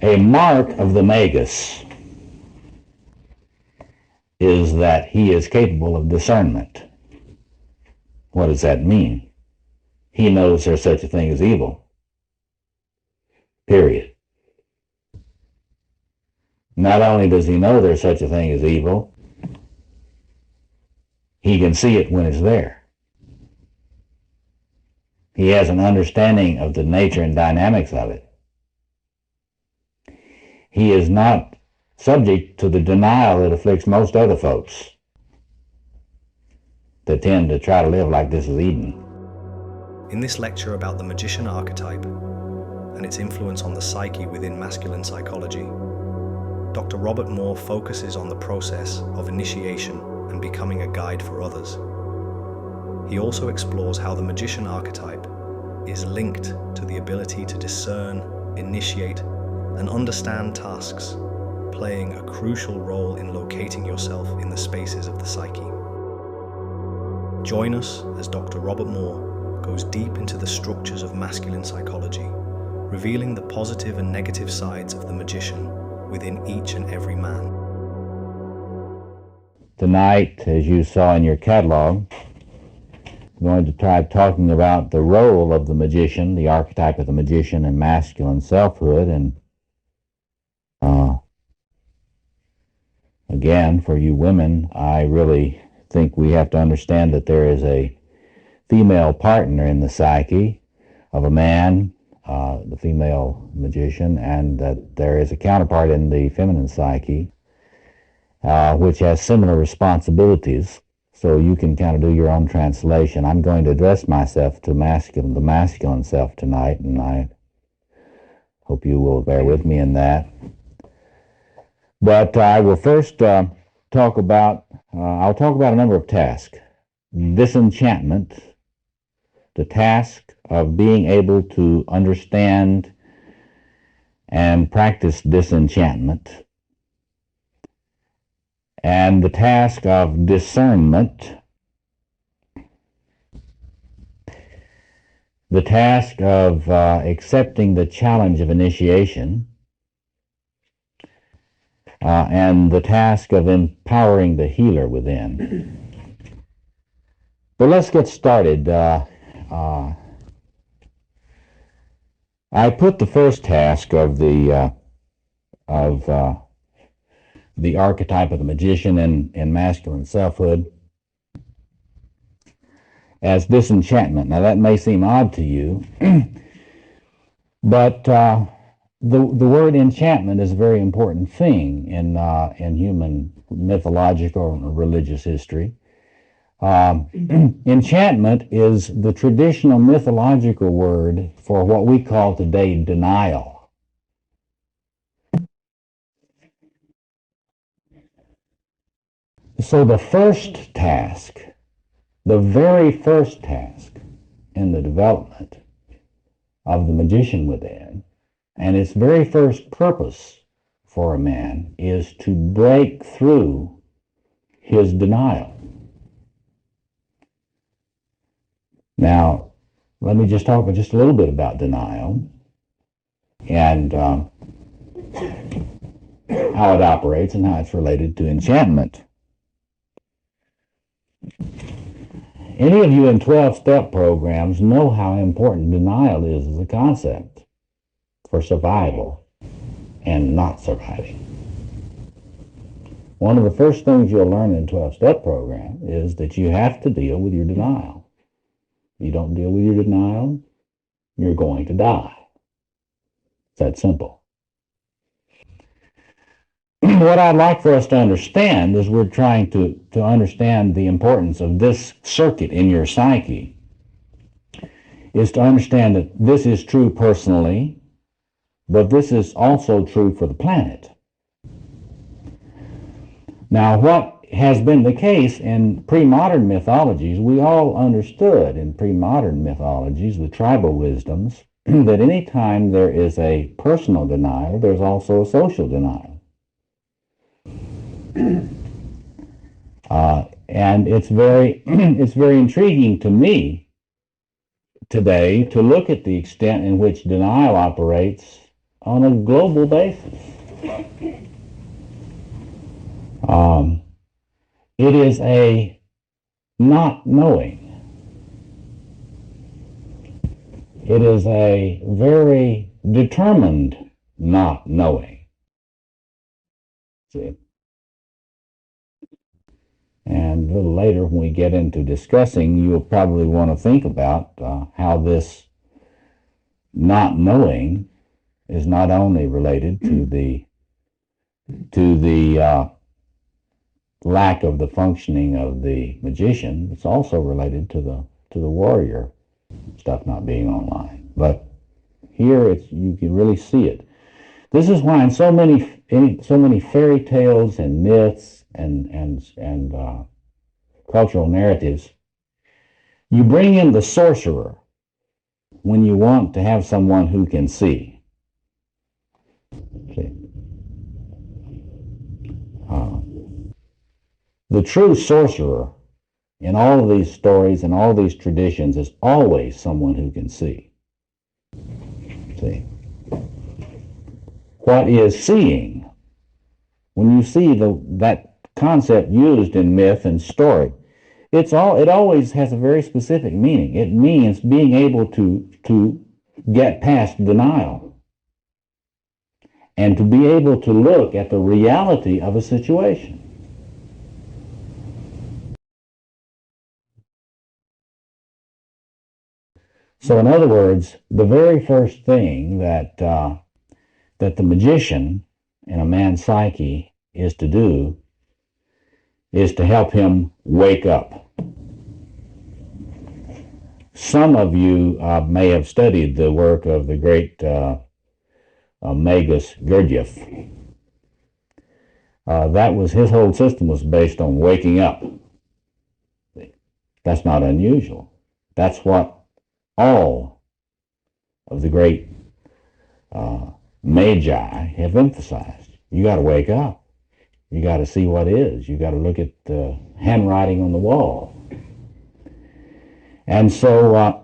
A mark of the magus is that he is capable of discernment. What does that mean? He knows there's such a thing as evil. Period. Not only does he know there's such a thing as evil, he can see it when it's there. He has an understanding of the nature and dynamics of it. He is not subject to the denial that afflicts most other folks that tend to try to live like this is Eden. In this lecture about the Magician Archetype and its influence on the psyche within masculine psychology, Dr. Robert Moore focuses on the process of initiation and becoming a guide for others. He also explores how the Magician Archetype is linked to the ability to discern, initiate, and understand tasks, playing a crucial role in locating yourself in the spaces of the psyche. Join us as Dr. Robert Moore goes deep into the structures of masculine psychology, revealing the positive and negative sides of the magician within each and every man. Tonight, as you saw in your catalog, I'm going to try talking about the role of the magician, the archetype of the magician, and masculine selfhood. And again, for you women, I really think we have to understand that there is a female partner in the psyche of a man, the female magician, and that there is a counterpart in the feminine psyche, which has similar responsibilities. So you can kind of do your own translation. I'm going to address myself to the masculine self tonight, and I hope you will bear with me in that. But I will first talk about a number of tasks. Disenchantment, the task of being able to understand and practice disenchantment, and the task of discernment, the task of accepting the challenge of initiation, and the task of empowering the healer within. But let's get started. I put the first task of the archetype of the magician and masculine selfhood as disenchantment. Now that may seem odd to you, but the word enchantment is a very important thing in human mythological and religious history. Enchantment is the traditional mythological word for what we call today denial. So the first task, the very first task in the development of the magician within, and its very first purpose for a man, is to break through his denial. Now, let me just talk just a little bit about denial and how it operates and how it's related to enchantment. Any of you in 12-step programs know how important denial is as a concept for survival and not surviving. One of the first things you'll learn in a 12-step program is that you have to deal with your denial. If you don't deal with your denial, you're going to die. It's that simple. What I'd like for us to understand is we're trying to understand the importance of this circuit in your psyche, is to understand that this is true personally, but this is also true for the planet. Now, what has been the case in pre-modern mythologies, we all understood in pre-modern mythologies, the tribal wisdoms, that any time there is a personal denial, there's also a social denial. And it's very intriguing to me today to look at the extent in which denial operates on a global basis. It is a not knowing. It is a very determined not knowing. See? And a little later, when we get into discussing, you'll probably want to think about how this not knowing is not only related to the lack of the functioning of the magician, it's also related to the warrior stuff not being online. But here you can really see it. This is why in so many fairy tales and myths and cultural narratives, you bring in the sorcerer when you want to have someone who can see. See? The true sorcerer in all of these stories and all of these traditions is always someone who can see. See? What is seeing? When you see that concept used in myth and story, it always has a very specific meaning. It means being able to get past denial and to be able to look at the reality of a situation. So in other words, the very first thing that the magician in a man's psyche is to do is to help him wake up. Some of you may have studied the work of the great Magus Gurdjieff. His whole system was based on waking up. That's not unusual. That's what all of the great magi have emphasized. You got to wake up. You got to see what is. You got to look at the handwriting on the wall. And so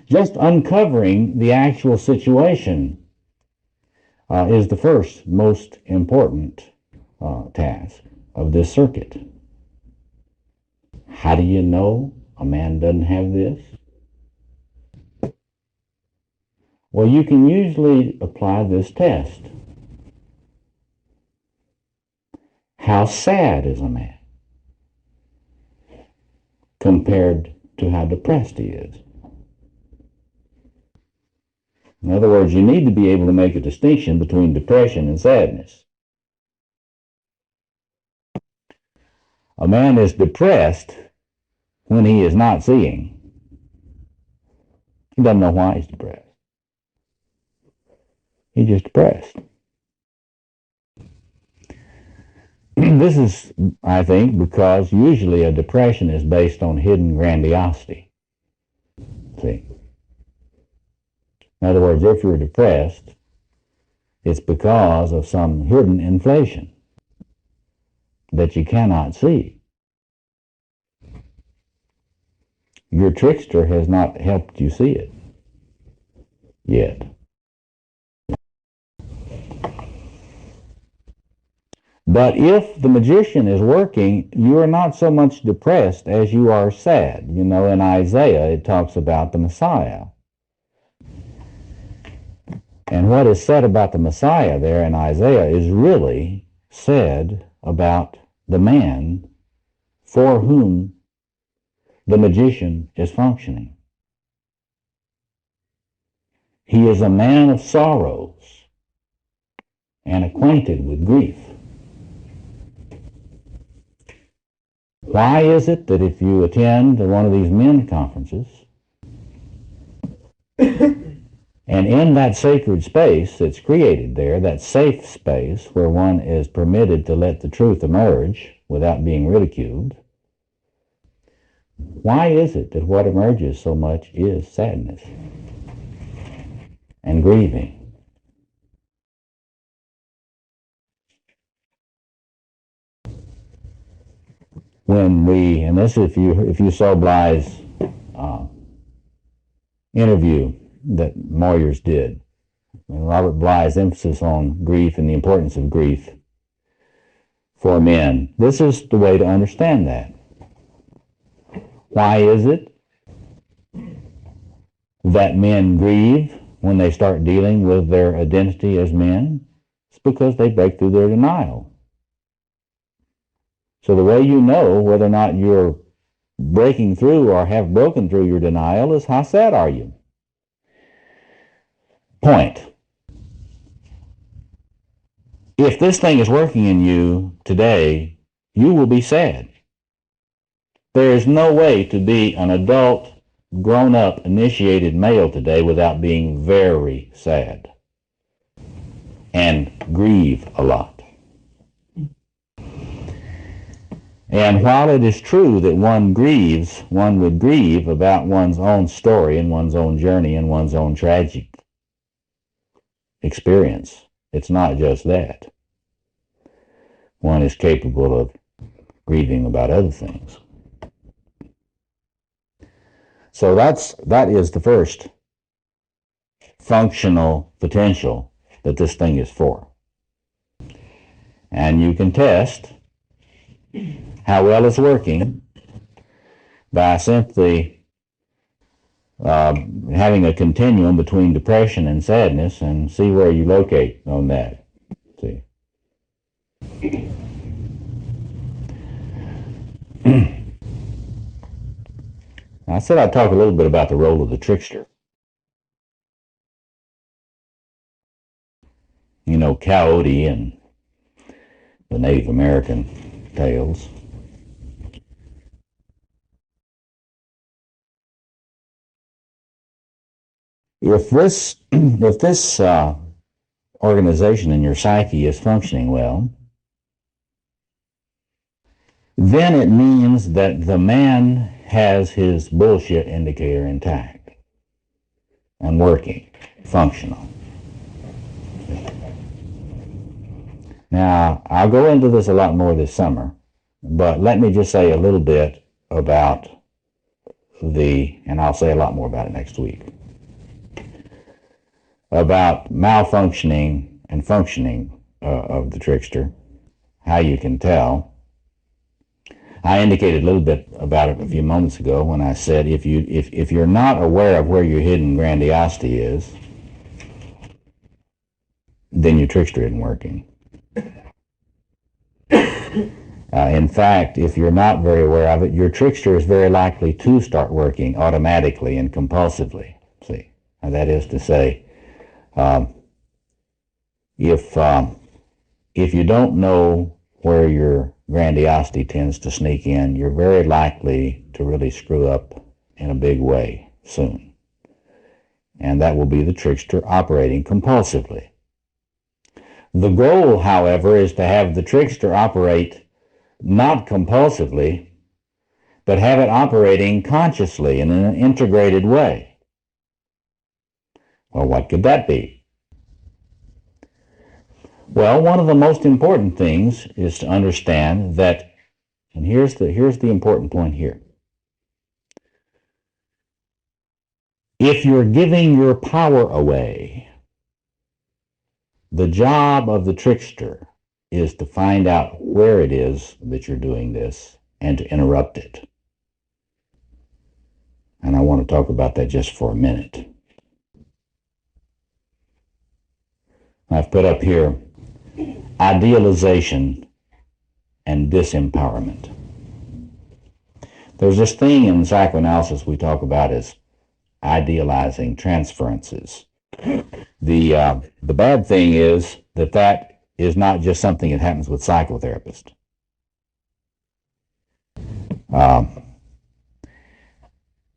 just uncovering the actual situation is the first most important task of this circuit. How do you know a man doesn't have this? Well, you can usually apply this test. How sad is a man compared to how depressed he is? In other words, you need to be able to make a distinction between depression and sadness. A man is depressed when he is not seeing. He doesn't know why he's depressed. He's just depressed. This is, I think, because usually a depression is based on hidden grandiosity. See? In other words, if you're depressed, it's because of some hidden inflation that you cannot see. Your trickster has not helped you see it yet. But if the magician is working, you are not so much depressed as you are sad. You know, in Isaiah, it talks about the Messiah. And what is said about the Messiah there in Isaiah is really said about the man for whom the magician is functioning. He is a man of sorrows and acquainted with grief. Why is it that if you attend one of these men conferences, and in that sacred space that's created there, that safe space where one is permitted to let the truth emerge without being ridiculed, why is it that what emerges so much is sadness and grieving? When we, and this if you saw Bly's interview that Moyers did, Robert Bly's emphasis on grief and the importance of grief for men. This is the way to understand that. Why is it that men grieve when they start dealing with their identity as men? It's because they break through their denial. So the way you know whether or not you're breaking through or have broken through your denial is how sad are you? Point. If this thing is working in you today, you will be sad. There is no way to be an adult, grown-up, initiated male today without being very sad and grieve a lot. And while it is true that one would grieve about one's own story and one's own journey and one's own tragic experience, it's not just that. One is capable of grieving about other things. So that is the first functional potential that this thing is for. And you can test how well it's working by simply having a continuum between depression and sadness and see where you locate on that. See. I said I'd talk a little bit about the role of the trickster. You know, Coyote and the Native American tales. If this organization in your psyche is functioning well, then it means that the man has his bullshit indicator intact and working, functional. Now, I'll go into this a lot more this summer, but let me just say a little bit about and I'll say a lot more about it next week, about malfunctioning and functioning of the trickster, how you can tell. I indicated a little bit about it a few moments ago when I said if you're not aware of where your hidden grandiosity is, then your trickster isn't working. In fact, if you're not very aware of it, your trickster is very likely to start working automatically and compulsively. See, and that is to say, if you don't know where your grandiosity tends to sneak in, you're very likely to really screw up in a big way soon. And that will be the trickster operating compulsively. The goal, however, is to have the trickster operate not compulsively, but have it operating consciously and in an integrated way. Well, what could that be? Well, one of the most important things is to understand that, and here's the important point here. If you're giving your power away, the job of the trickster is to find out where it is that you're doing this and to interrupt it. And I want to talk about that just for a minute. I've put up here idealization and disempowerment. There's this thing in psychoanalysis we talk about as idealizing transferences. The bad thing is that is not just something that happens with psychotherapists.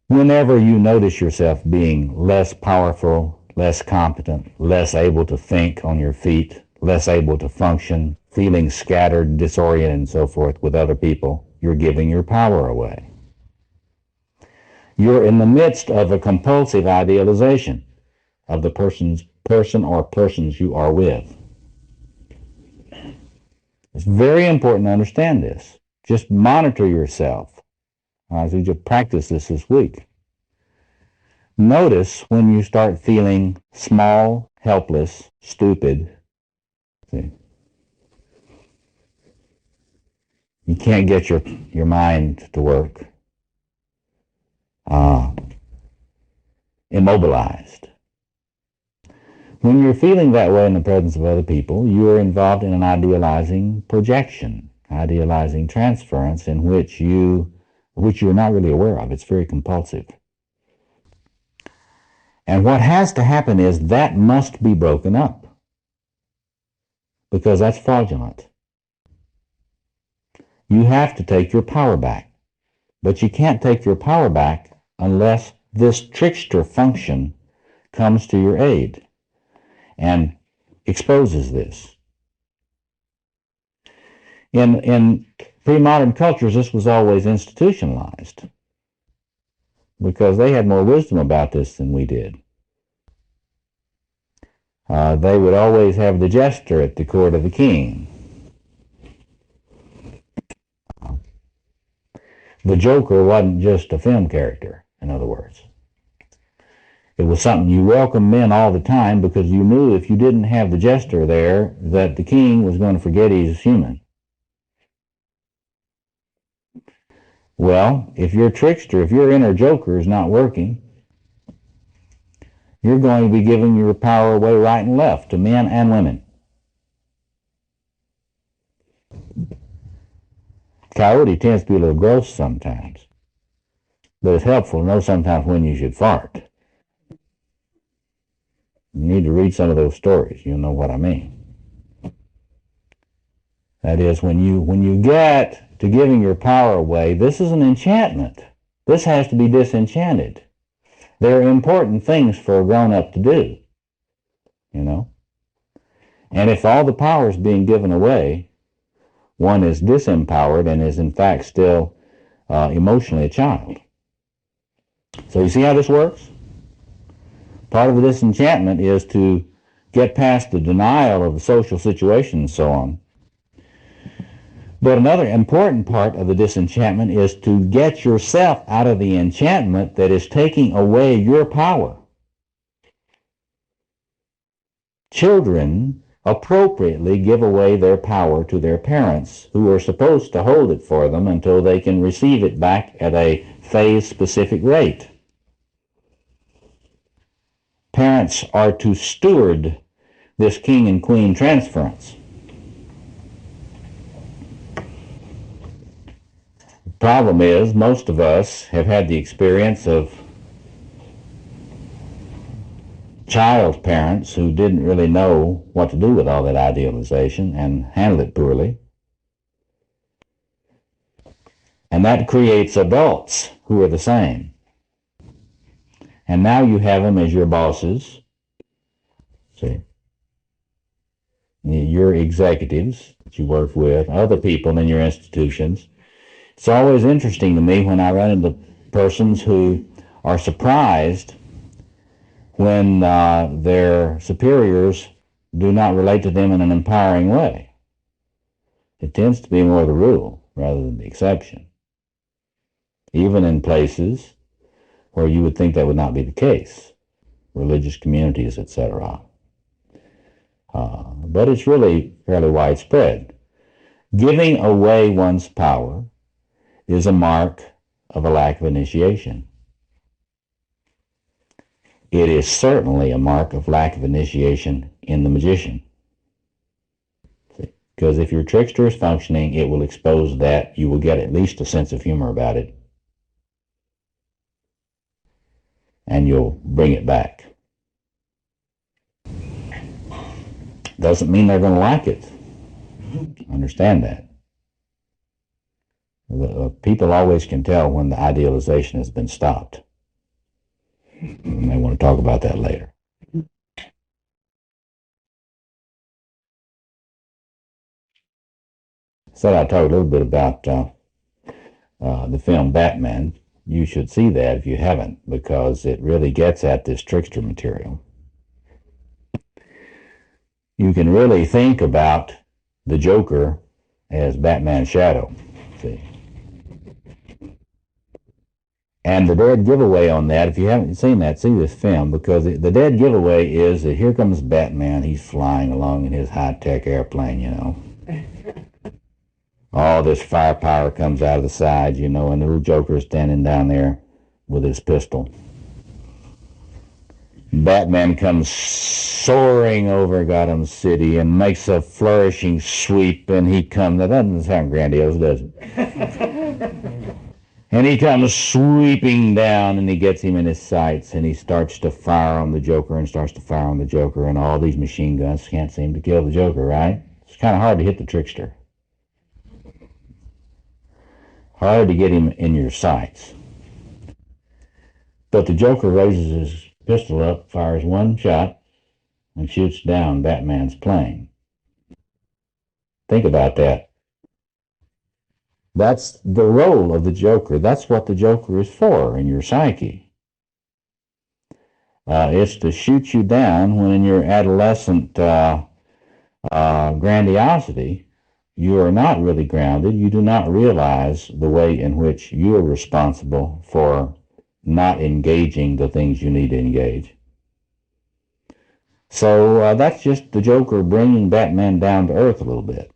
Whenever you notice yourself being less powerful, less competent, less able to think on your feet, less able to function, feeling scattered, disoriented, and so forth with other people, you're giving your power away. You're in the midst of a compulsive idealization of the person or persons you are with. It's very important to understand this. Just monitor yourself as we just practice this week. Notice when you start feeling small, helpless, stupid. See? You can't get your mind to work. Immobilized. When you're feeling that way in the presence of other people, you are involved in an idealizing projection, idealizing transference in which you're not really aware of. It's very compulsive. And what has to happen is that must be broken up, because that's fraudulent. You have to take your power back, but you can't take your power back unless this trickster function comes to your aid and exposes this. In pre-modern cultures, this was always institutionalized because they had more wisdom about this than we did. They would always have the jester at the court of the king. The Joker wasn't just a film character, in other words. It was something you welcomed men all the time because you knew if you didn't have the jester there that the king was going to forget he's human. Well, if your trickster, if your inner joker is not working, you're going to be giving your power away right and left to men and women. Coyote tends to be a little gross sometimes, but it's helpful to know sometimes when you should fart. You need to read some of those stories. You'll know what I mean. That is, when you get to giving your power away, this is an enchantment. This has to be disenchanted. There are important things for a grown-up to do, you know. And if all the power is being given away, one is disempowered and is in fact still emotionally a child. So you see how this works? Part of the disenchantment is to get past the denial of the social situation and so on. But another important part of the disenchantment is to get yourself out of the enchantment that is taking away your power. Children appropriately give away their power to their parents, who are supposed to hold it for them until they can receive it back at a phase-specific rate. Parents are to steward this king and queen transference. The problem is, most of us have had the experience of child parents who didn't really know what to do with all that idealization and handled it poorly. And that creates adults who are the same. And now you have them as your bosses, see, your executives that you work with, other people in your institutions. It's always interesting to me when I run into persons who are surprised when their superiors do not relate to them in an empowering way. It tends to be more the rule rather than the exception, even in places where you would think that would not be the case, religious communities, etc. But it's really fairly widespread. Giving away one's power is a mark of a lack of initiation. It is certainly a mark of lack of initiation in the magician. Because if your trickster is functioning, it will expose that. You will get at least a sense of humor about it. And you'll bring it back. Doesn't mean they're going to like it. Understand that. People always can tell when the idealization has been stopped. We may want to talk about that later. So I talked a little bit about the film Batman. You should see that if you haven't, because it really gets at this trickster material. You can really think about the Joker as Batman's shadow. See, And the dead giveaway on that, if you haven't seen that, see this film, because the dead giveaway is that here comes Batman. He's flying along in his high-tech airplane, you know. All this firepower comes out of the sides, you know, and the little Joker is standing down there with his pistol. Batman comes soaring over Gotham City and makes a flourishing sweep, and he comes, that doesn't sound grandiose, does it? And he comes sweeping down, and he gets him in his sights, and he starts to fire on the Joker and starts to fire on the Joker, and all these machine guns can't seem to kill the Joker, right? It's kind of hard to hit the trickster. Hard to get him in your sights. But the Joker raises his pistol up, fires one shot, and shoots down Batman's plane. Think about that. That's the role of the Joker. That's what the Joker is for in your psyche. It's to shoot you down when in your adolescent grandiosity, you are not really grounded. You do not realize the way in which you are responsible for not engaging the things you need to engage. So that's just the Joker bringing Batman down to earth a little bit,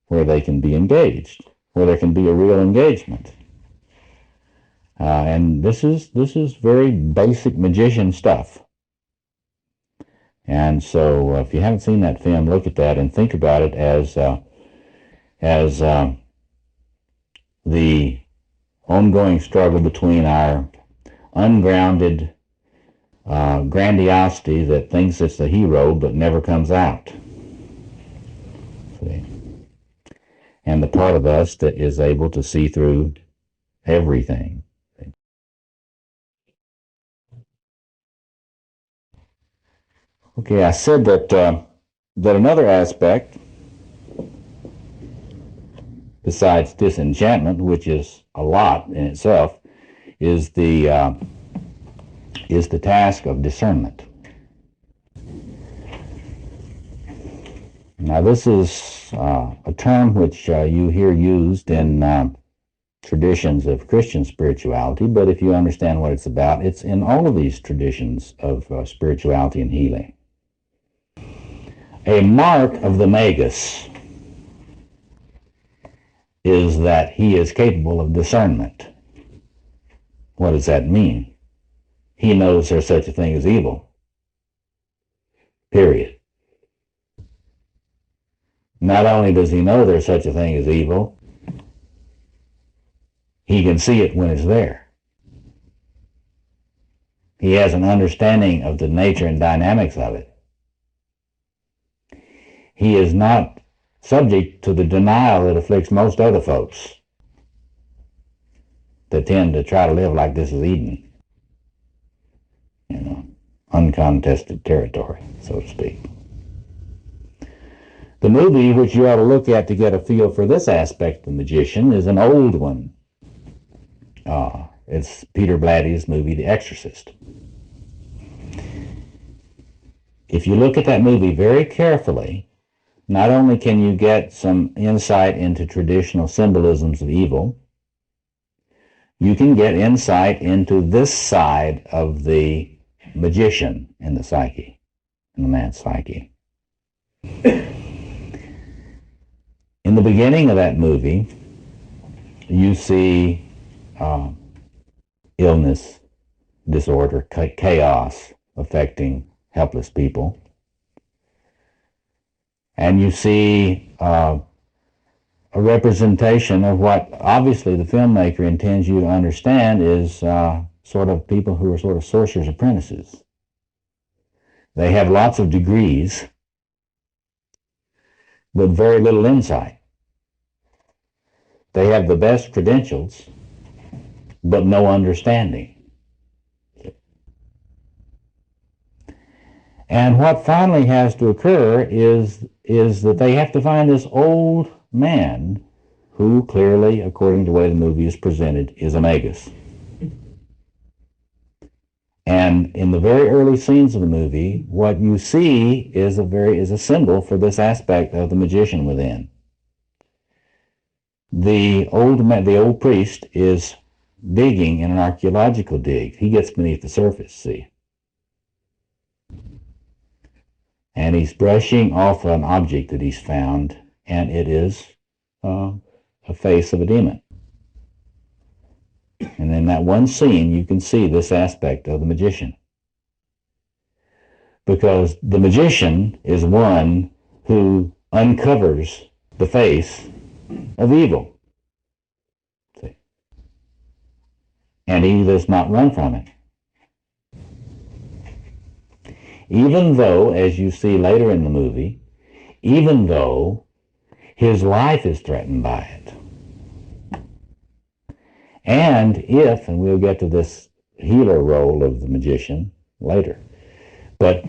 where they can be engaged, where there can be a real engagement. And this is very basic magician stuff. And so if you haven't seen that film, look at that and think about it as the ongoing struggle between our ungrounded grandiosity that thinks it's the hero but never comes out. See? And the part of us that is able to see through everything. Okay, I said that another aspect, besides disenchantment, which is a lot in itself, is the task of discernment. Now, this is a term which you hear used in traditions of Christian spirituality, but if you understand what it's about, it's in all of these traditions of spirituality and healing. A mark of the magus is that he is capable of discernment. What does that mean? He knows there's such a thing as evil. Period. Not only does he know there's such a thing as evil, he can see it when it's there. He has an understanding of the nature and dynamics of it. He is not subject to the denial that afflicts most other folks that tend to try to live like this is Eden. You know, uncontested territory, so to speak. The movie which you ought to look at to get a feel for this aspect of the magician is an old one. It's Peter Blatty's movie, The Exorcist. If you look at that movie very carefully, not only can you get some insight into traditional symbolisms of evil, you can get insight into this side of the magician in the psyche, in the man's psyche. In the beginning of that movie, you see illness, disorder, chaos affecting helpless people. And you see a representation of what obviously the filmmaker intends you to understand is sort of people who are sort of sorcerers' apprentices. They have lots of degrees, but very little insight. They have the best credentials, but no understanding. And what finally has to occur is that they have to find this old man who clearly, according to the way the movie is presented, is a magus. And in the very early scenes of the movie, what you see is a symbol for this aspect of the magician within. The old priest is digging in an archaeological dig. He gets beneath the surface, see. And he's brushing off an object that he's found, and it is a face of a demon. And in that one scene, you can see this aspect of the magician. Because the magician is one who uncovers the face of evil. See? And he does not run from it. Even though, as you see later in the movie, even though his life is threatened by it. And we'll get to this healer role of the magician later, but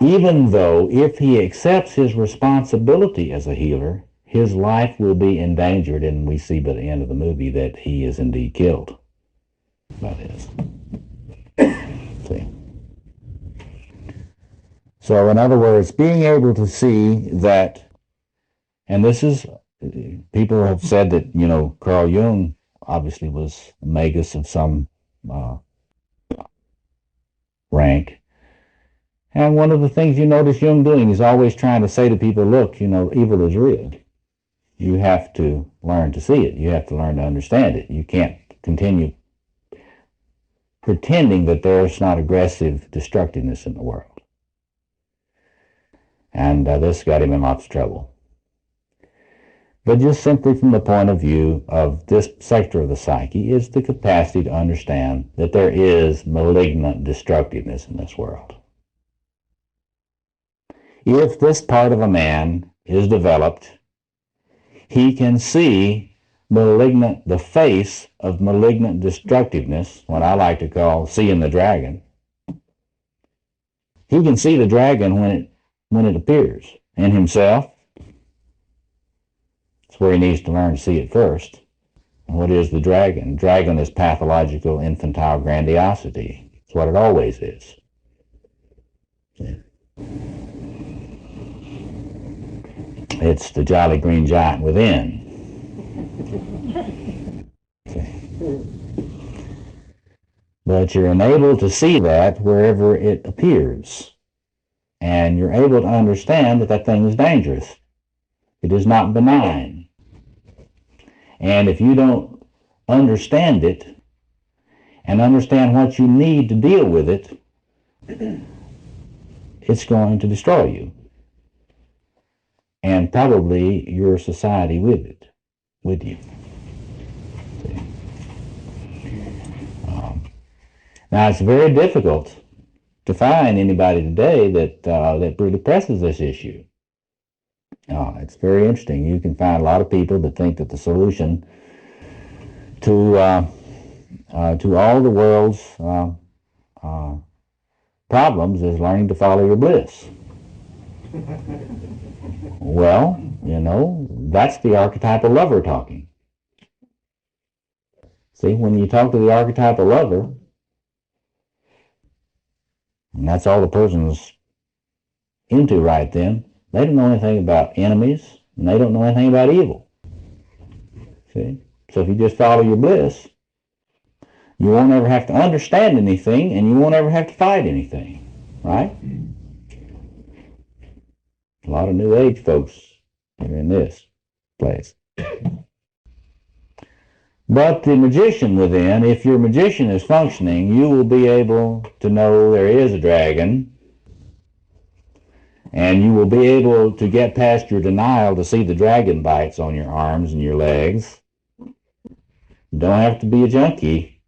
even though if he accepts his responsibility as a healer, his life will be endangered, and we see by the end of the movie that he is indeed killed by this. See? So in other words, being able to see that, and this is, people have said that, Carl Jung obviously was a magus of some rank. And one of the things you notice Jung doing is always trying to say to people, look, evil is real. You have to learn to see it. You have to learn to understand it. You can't continue pretending that there's not aggressive destructiveness in the world. And this got him in lots of trouble. But just simply from the point of view of this sector of the psyche is the capacity to understand that there is malignant destructiveness in this world. If this part of a man is developed, he can see the face of malignant destructiveness, what I like to call seeing the dragon. He can see the dragon when it appears in himself. That's where he needs to learn to see it first. And what is the dragon? Dragon is pathological infantile grandiosity. It's what it always is. Yeah. It's the jolly green giant within. Okay. But you're enabled to see that wherever it appears. And you're able to understand that that thing is dangerous. It is not benign. And if you don't understand it and understand what you need to deal with it, it's going to destroy you. And probably your society with you. Now it's very difficult to find anybody today that really presses this issue. It's very interesting. You can find a lot of people that think that the solution to all the world's problems is learning to follow your bliss. Well, that's the archetypal lover talking. See, when you talk to the archetypal lover, and that's all the person's into right then, they don't know anything about enemies, and they don't know anything about evil. See? So if you just follow your bliss, you won't ever have to understand anything, and you won't ever have to fight anything. Right? A lot of New Age folks are in this place. But the magician within, if your magician is functioning, you will be able to know there is a dragon, and you will be able to get past your denial to see the dragon bites on your arms and your legs. You don't have to be a junkie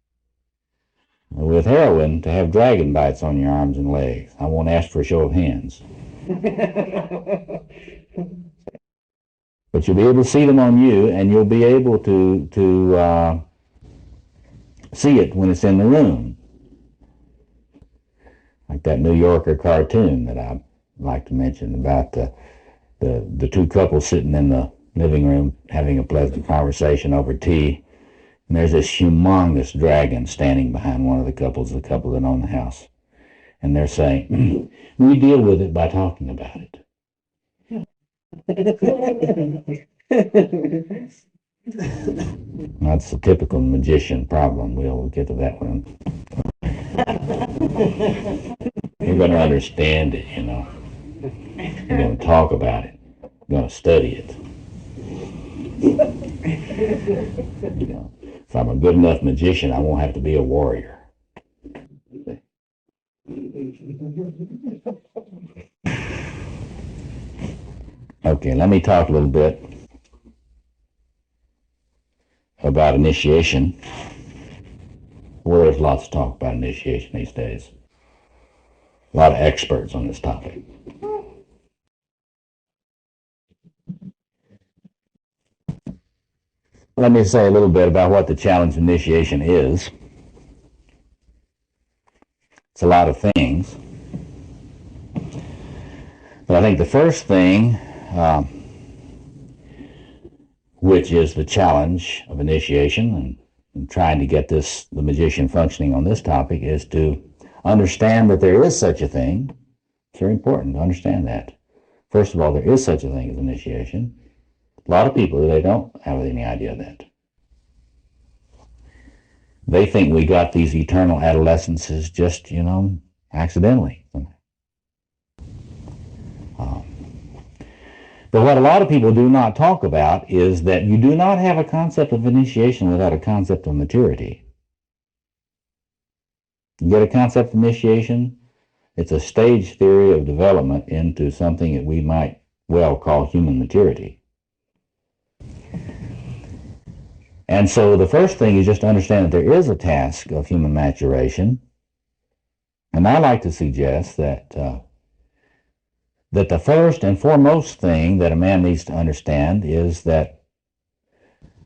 with heroin to have dragon bites on your arms and legs. I won't ask for a show of hands. But you'll be able to see them on you, and you'll be able to see it when it's in the room. Like that New Yorker cartoon that I like to mention about the two couples sitting in the living room having a pleasant conversation over tea, and there's this humongous dragon standing behind one of the couple that own the house, and they're saying, we deal with it by talking about it. That's the typical magician problem. We'll get to that one. You're going to understand it, you know. You're going to talk about it. You're going to study it. You know, if I'm a good enough magician, I won't have to be a warrior. Okay, let me talk a little bit about initiation. Well, there's lots of talk about initiation these days. A lot of experts on this topic. Let me say a little bit about what the challenge of initiation is. It's a lot of things. But I think the first thing, which is the challenge of initiation, and trying to get the magician functioning on this topic, is to understand that there is such a thing. It's very important to understand that. First of all, there is such a thing as initiation. A lot of people, they don't have any idea of that. They think we got these eternal adolescences just, you know, accidentally. But what a lot of people do not talk about is that you do not have a concept of initiation without a concept of maturity. You get a concept of initiation? It's a stage theory of development into something that we might well call human maturity. And so the first thing is just to understand that there is a task of human maturation. And I like to suggest that the first and foremost thing that a man needs to understand is that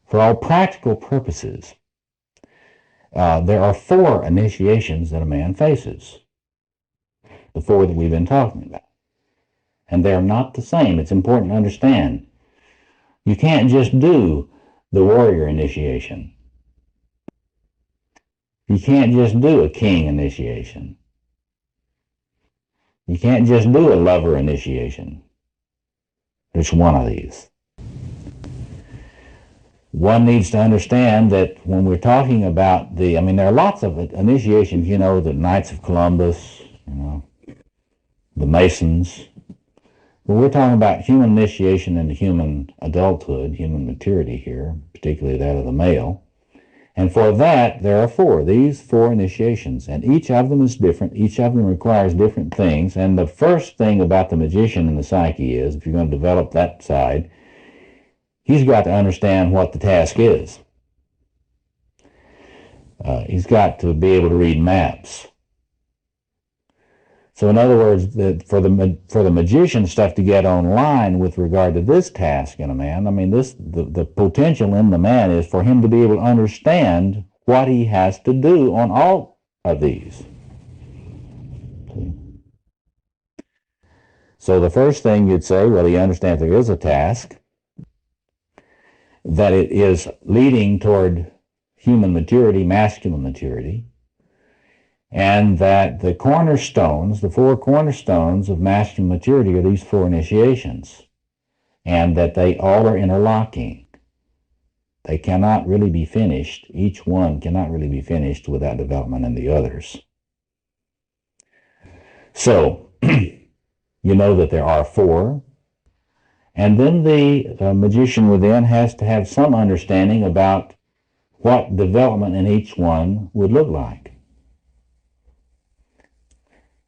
for all practical purposes, there are 4 initiations that a man faces. The 4 that we've been talking about. And they're not the same. It's important to understand. You can't just do the warrior initiation. You can't just do a king initiation. You can't just do a lover initiation. There's one of these. One needs to understand that when we're talking about there are lots of initiations, you know, the Knights of Columbus, you know, the Masons. But we're talking about human initiation into human adulthood, human maturity here, particularly that of the male. And for that, there are these 4 initiations, and each of them is different. Each of them requires different things. And the first thing about the magician and the psyche is, if you're going to develop that side, he's got to understand what the task is. He's got to be able to read maps. So in other words, for the magician stuff to get online with regard to this task in a man, the potential in the man is for him to be able to understand what he has to do on all of these. See? So the first thing you'd say, well, he understands there is a task, that it is leading toward human maturity, masculine maturity, and that the cornerstones, the 4 cornerstones of masculine maturity are these 4 initiations, and that they all are interlocking. They cannot really be finished. Each one cannot really be finished without development in the others. So, you know that there are 4, and then the magician within has to have some understanding about what development in each one would look like.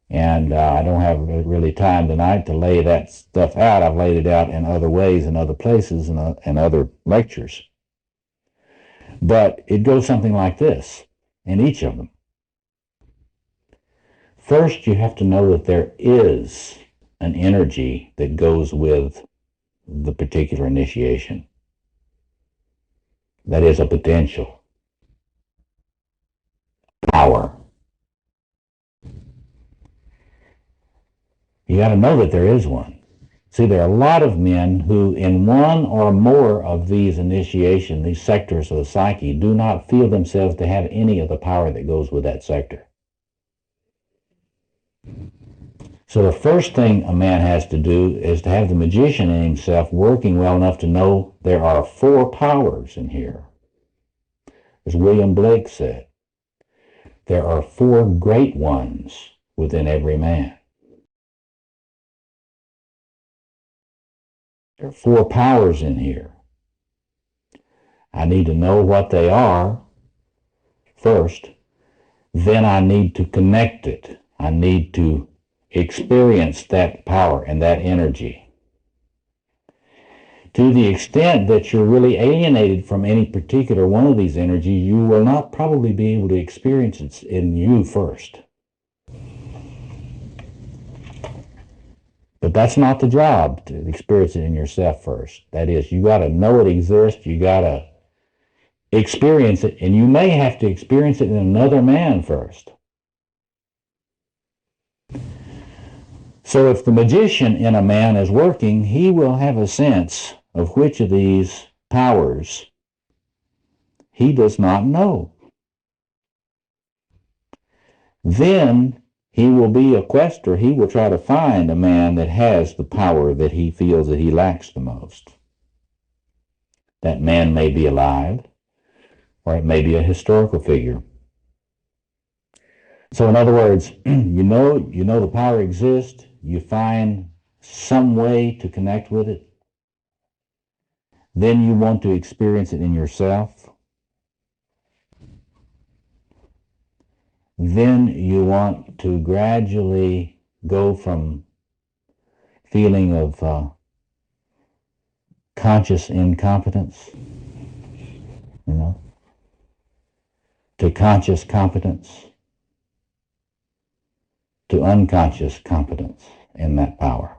And I don't have really time tonight to lay that stuff out. I've laid it out in other ways, in other places, and other lectures. But it goes something like this in each of them. First, you have to know that there is an energy that goes with the particular initiation. That is a potential. Power. You got to know that there is one. See, there are a lot of men who, in one or more of these initiation, these sectors of the psyche, do not feel themselves to have any of the power that goes with that sector. So the first thing a man has to do is to have the magician in himself working well enough to know there are 4 powers in here. As William Blake said, there are 4 great ones within every man. There are 4 powers in here. I need to know what they are first. Then I need to connect it. I need to experience that power and that energy. To the extent that you're really alienated from any particular one of these energies, you will not probably be able to experience it in you first. But that's not the job, to experience it in yourself first. That is, you got to know it exists, you got to experience it, and you may have to experience it in another man first. So if the magician in a man is working, he will have a sense of which of these powers he does not know. Then he will be a quester. He will try to find a man that has the power that he feels that he lacks the most. That man may be alive, or it may be a historical figure. So in other words, you know the power exists, you find some way to connect with it, then you want to experience it in yourself, then you want to gradually go from feeling of conscious incompetence, to conscious competence, to unconscious competence in that power.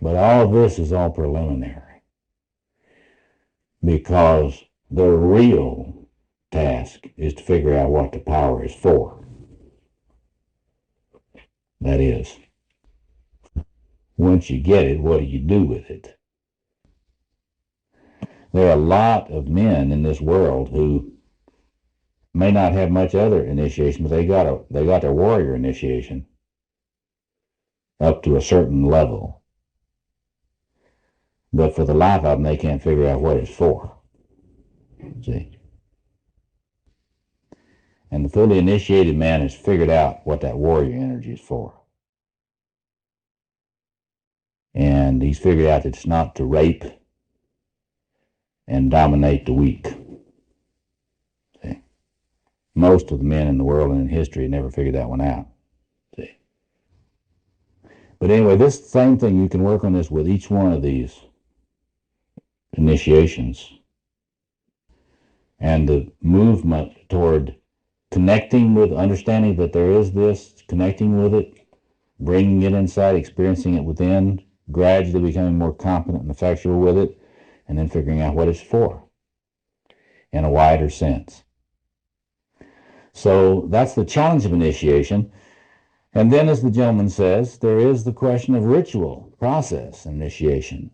But all of this is all preliminary, because the real task is to figure out what the power is for. That is, once you get it, what do you do with it? There are a lot of men in this world who may not have much other initiation, but they got their warrior initiation up to a certain level. But for the life of them, they can't figure out what it's for. See? And the fully initiated man has figured out what that warrior energy is for. And he's figured out that it's not to rape and dominate the weak. See? Most of the men in the world and in history never figured that one out. See? But anyway, this same thing, you can work on this with each one of these initiations. And the movement toward connecting with, understanding that there is this, connecting with it, bringing it inside, experiencing it within, gradually becoming more competent and effectual with it, and then figuring out what it's for in a wider sense. So that's the challenge of initiation. And then, as the gentleman says, there is the question of ritual process initiation.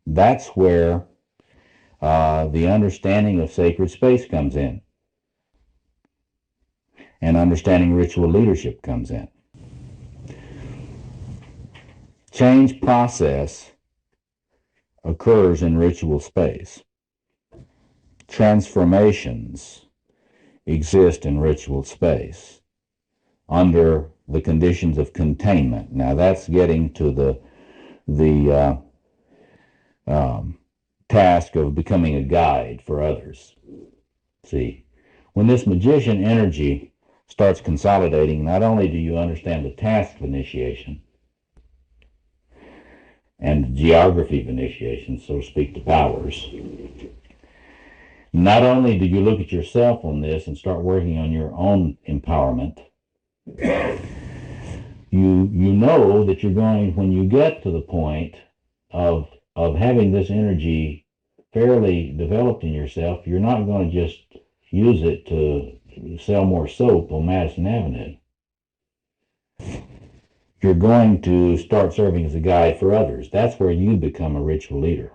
That's where the understanding of sacred space comes in, and understanding ritual leadership comes in. Change process occurs in ritual space. Transformations exist in ritual space under the conditions of containment. Now that's getting to the task of becoming a guide for others. See, when this magician energy starts consolidating, not only do you understand the task of initiation and the geography of initiation, so to speak, the powers, not only do you look at yourself on this and start working on your own empowerment, you know that you're going, when you get to the point of having this energy fairly developed in yourself, you're not going to just use it to sell more soap on Madison Avenue. You're going to start serving as a guide for others. That's where you become a ritual leader.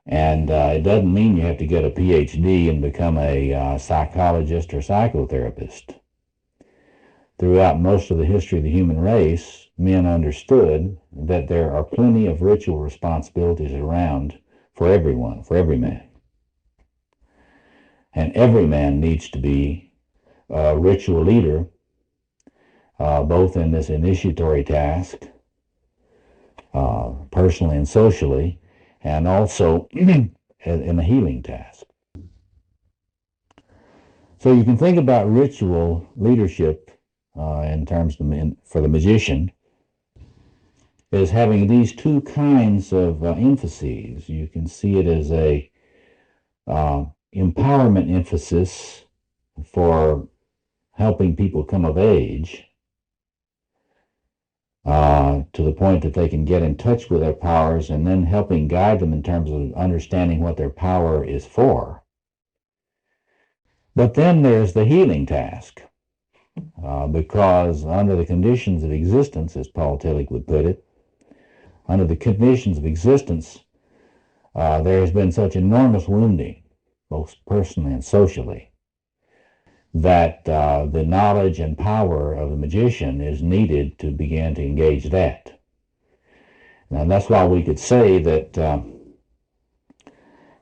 And it doesn't mean you have to get a PhD and become a psychologist or psychotherapist. Throughout most of the history of the human race, men understood that there are plenty of ritual responsibilities around for everyone, for every man. And every man needs to be a ritual leader, both in this initiatory task, personally and socially, and also in the healing task. So you can think about ritual leadership in terms of for the magician as having these two kinds of emphases. You can see it as a empowerment emphasis for helping people come of age to the point that they can get in touch with their powers, and then helping guide them in terms of understanding what their power is for. But then there's the healing task, because under the conditions of existence, as Paul Tillich would put it, under the conditions of existence, there has been such enormous wounding, both personally and socially, that the knowledge and power of the magician is needed to begin to engage that. And that's why we could say that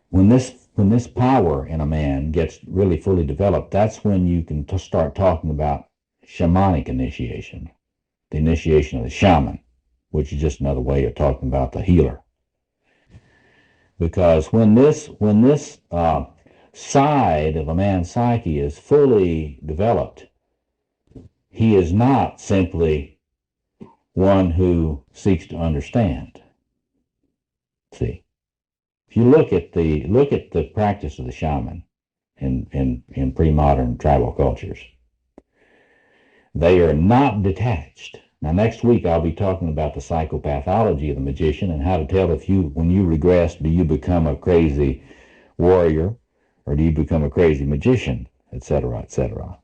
when this power in a man gets really fully developed, that's when you can start talking about shamanic initiation, the initiation of the shaman, which is just another way of talking about the healer. Because when this side of a man's psyche is fully developed, he is not simply one who seeks to understand. See, if you look at the practice of the shaman in pre-modern tribal cultures, they are not detached. Now, next week I'll be talking about the psychopathology of the magician and how to tell if when you regress, do you become a crazy warrior or do you become a crazy magician, etc., etc.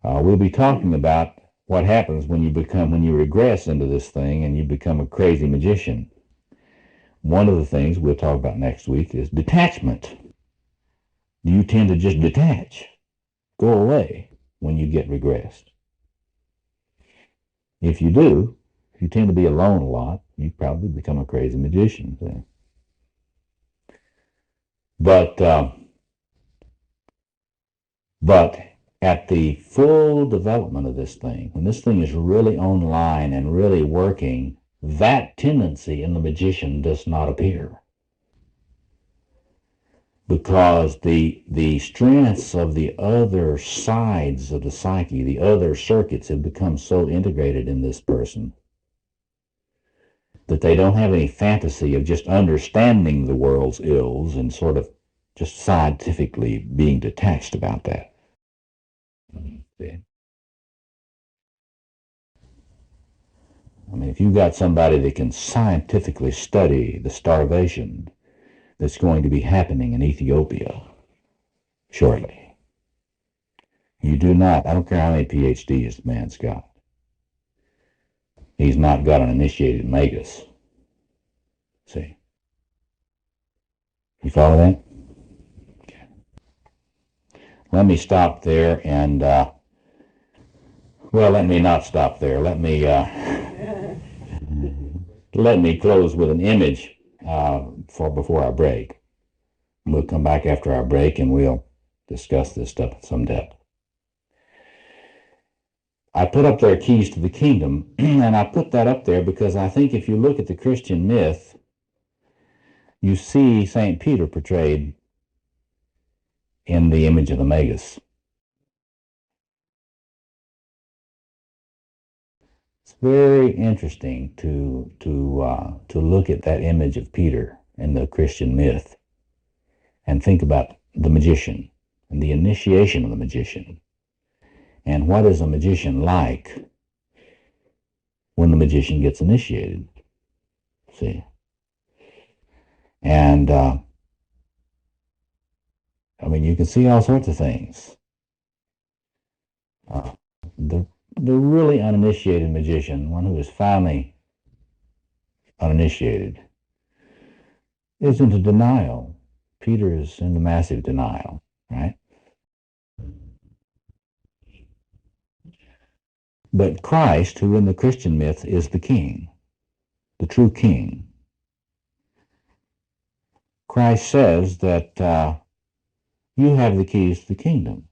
We'll be talking about what happens when you regress into this thing and you become a crazy magician. One of the things we'll talk about next week is detachment. Do you tend to just detach, go away when you get regressed? If you do, if you tend to be alone a lot, you probably become a crazy magician. See? But at the full development of this thing, when this thing is really online and really working, that tendency in the magician does not appear. Because the strengths of the other sides of the psyche, the other circuits, have become so integrated in this person that they don't have any fantasy of just understanding the world's ills and sort of just scientifically being detached about that. I mean, if you've got somebody that can scientifically study the starvation that's going to be happening in Ethiopia shortly, you do not, I don't care how many PhDs the man's got, he's not got an initiated magus. See? You follow that? Okay. Let me stop there and, well, let me not stop there. Let me close with an image before our break. We'll come back after our break and we'll discuss this stuff in some depth. I put up there Keys to the Kingdom, and I put that up there because I think if you look at the Christian myth, you see St. Peter portrayed in the image of the Magus. It's very interesting to look at that image of Peter in the Christian myth and think about the magician and the initiation of the magician. And what is a magician like when the magician gets initiated? See? And, I mean, you can see all sorts of things. The really uninitiated magician, one who is finally uninitiated, is into denial. Peter is into massive denial, right? But Christ, who in the Christian myth is the king, the true king, Christ says that you have the keys to the kingdom.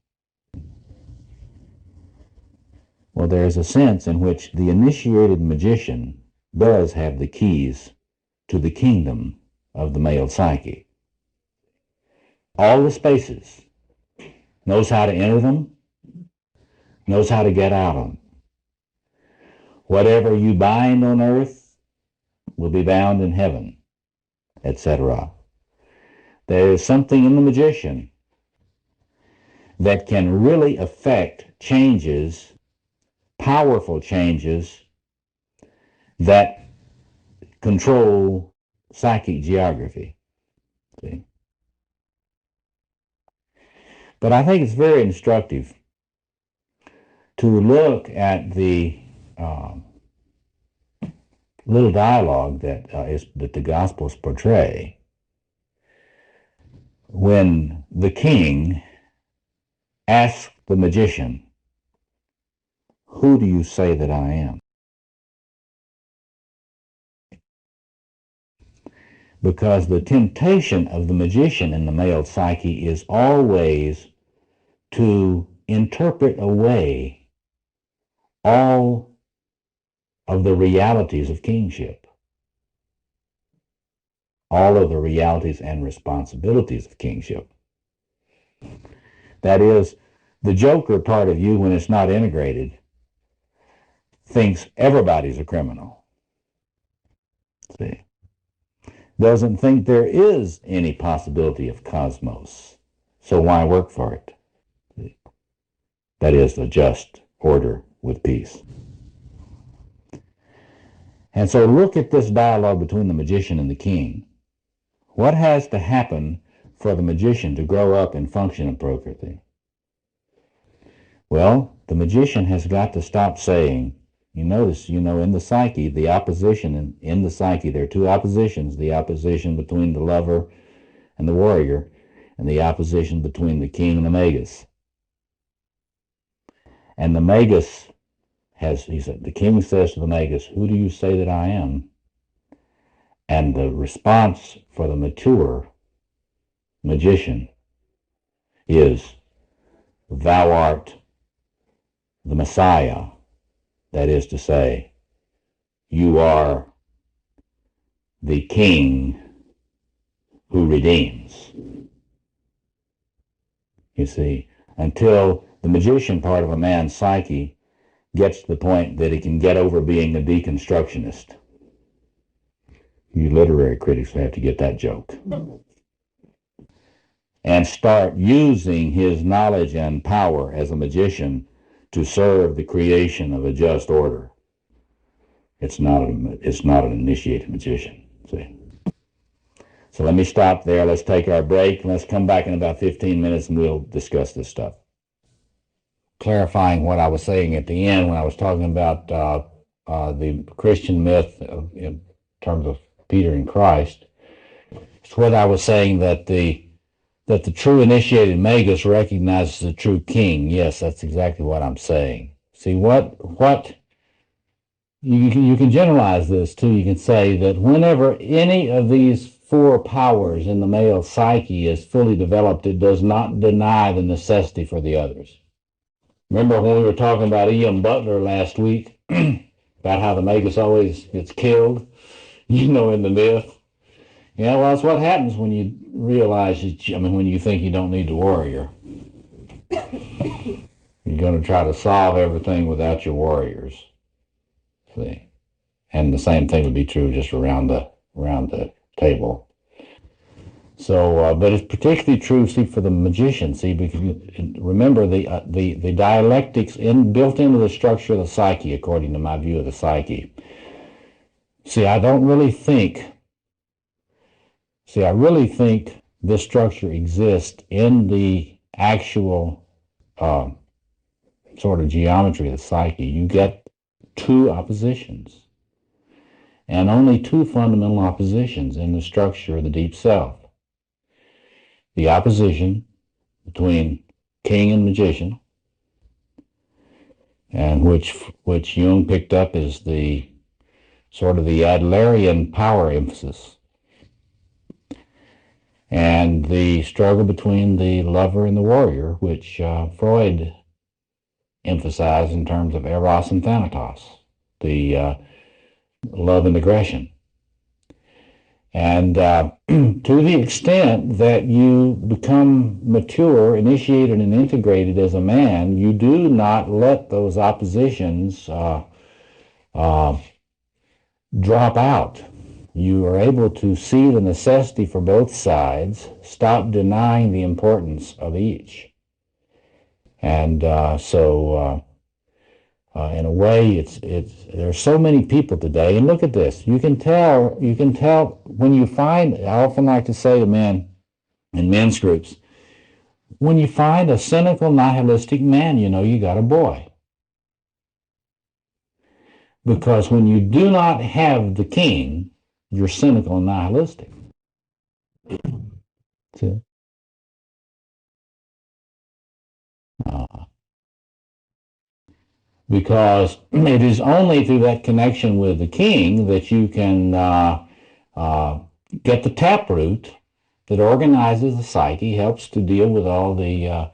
Well, there's a sense in which the initiated magician does have the keys to the kingdom of the male psyche. All the spaces, knows how to enter them, knows how to get out of them. Whatever you bind on earth will be bound in heaven, etc. There is something in the magician that can really affect changes, powerful changes, that control psychic geography. See? But I think it's very instructive to look at the little dialogue that the Gospels portray when the king asks the magician, "Who do you say that I am?" Because the temptation of the magician in the male psyche is always to interpret away all of the realities of kingship, all of the realities and responsibilities of kingship. That is, the joker part of you, when it's not integrated, thinks everybody's a criminal. See? Doesn't think there is any possibility of cosmos, so why work for it? See? That is the just order with peace. And so look at this dialogue between the magician and the king. What has to happen for the magician to grow up and function appropriately? Well, the magician has got to stop saying, you notice, in the psyche, the opposition in the psyche, there are two oppositions, the opposition between the lover and the warrior, and the opposition between the king and the magus. And the magus the king says to the magus, "Who do you say that I am?" And the response for the mature magician is, "Thou art the Messiah." That is to say, you are the king who redeems. You see, until the magician part of a man's psyche gets to the point that he can get over being a deconstructionist. You literary critics have to get that joke. And start using his knowledge and power as a magician to serve the creation of a just order. It's not an initiated magician. See? So let me stop there. Let's take our break. Let's come back in about 15 minutes and we'll discuss this stuff. Clarifying what I was saying at the end when I was talking about the Christian myth in terms of Peter and Christ, it's what I was saying that the true initiated magus recognizes the true king. Yes, that's exactly what I'm saying. See, what you can generalize this too. You can say that whenever any of these four powers in the male psyche is fully developed, it does not deny the necessity for the others. Remember when we were talking about Ian Butler last week, about how the magus always gets killed, in the myth? Yeah, well, that's what happens when you realize, when you think you don't need the warrior. You're going to try to solve everything without your warriors. See? And the same thing would be true just around the table. So, but it's particularly true, for the magician, because remember the dialectics built into the structure of the psyche, according to my view of the psyche. I really think this structure exists in the actual sort of geometry of the psyche. You get two oppositions. and only two fundamental oppositions in the structure of the deep self. The opposition between king and magician, and which Jung picked up as the sort of the Adlerian power emphasis, and the struggle between the lover and the warrior, which Freud emphasized in terms of eros and thanatos, the love and aggression. And to the extent that you become mature, initiated, and integrated as a man, you do not let those oppositions drop out. You are able to see the necessity for both sides, stop denying the importance of each. And in a way, there's so many people today, and look at this. You can tell when you find, I often like to say to men in men's groups, when you find a cynical, nihilistic man, you know you got a boy. Because when you do not have the king, you're cynical and nihilistic. See? Because it is only through that connection with the king that you can get the taproot that organizes the psyche, helps to deal with all the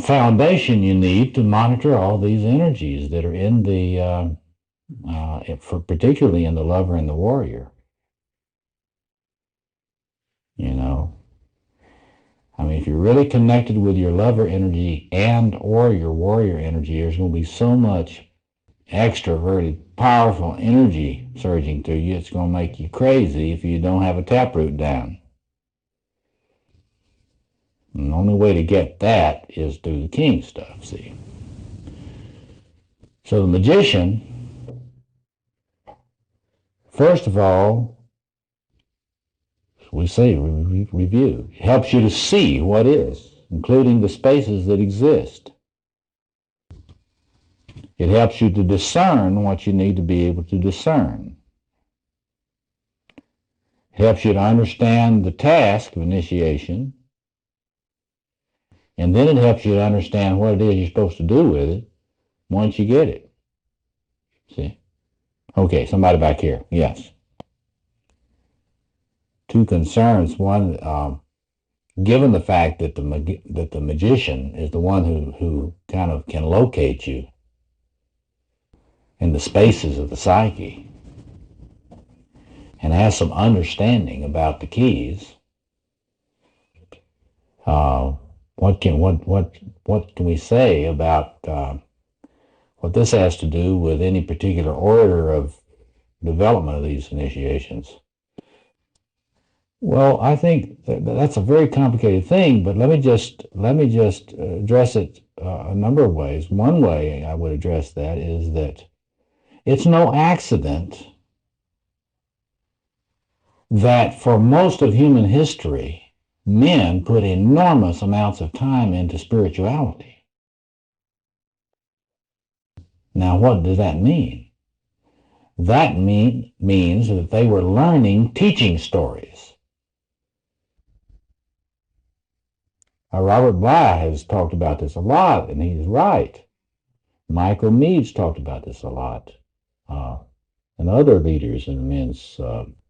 foundation you need to monitor all these energies that are in the, particularly in the lover and the warrior. You know, I mean, if you're really connected with your lover energy and or your warrior energy, there's going to be so much extroverted, powerful energy surging through you, it's going to make you crazy if you don't have a taproot down. And the only way to get that is through the king stuff, see. So the magician, first of all, we say review, helps you to see what is, including the spaces that exist. It helps you to discern what you need to be able to discern. It helps you to understand the task of initiation, and then it helps you to understand what it is you're supposed to do with it once you get it. See? Okay, somebody back here. Yes. Two concerns. One, given the fact that the magician is the one who kind of can locate you in the spaces of the psyche and has some understanding about the keys, what can we say about what this has to do with any particular order of development of these initiations? Well, I think that's a very complicated thing, but let me just address it a number of ways. One way I would address that is that it's no accident that for most of human history, men put enormous amounts of time into spirituality. Now, what does that mean? That means that they were learning teaching stories. Robert Bly has talked about this a lot, and he's right. Michael Meade's talked about this a lot, and other leaders in the men's,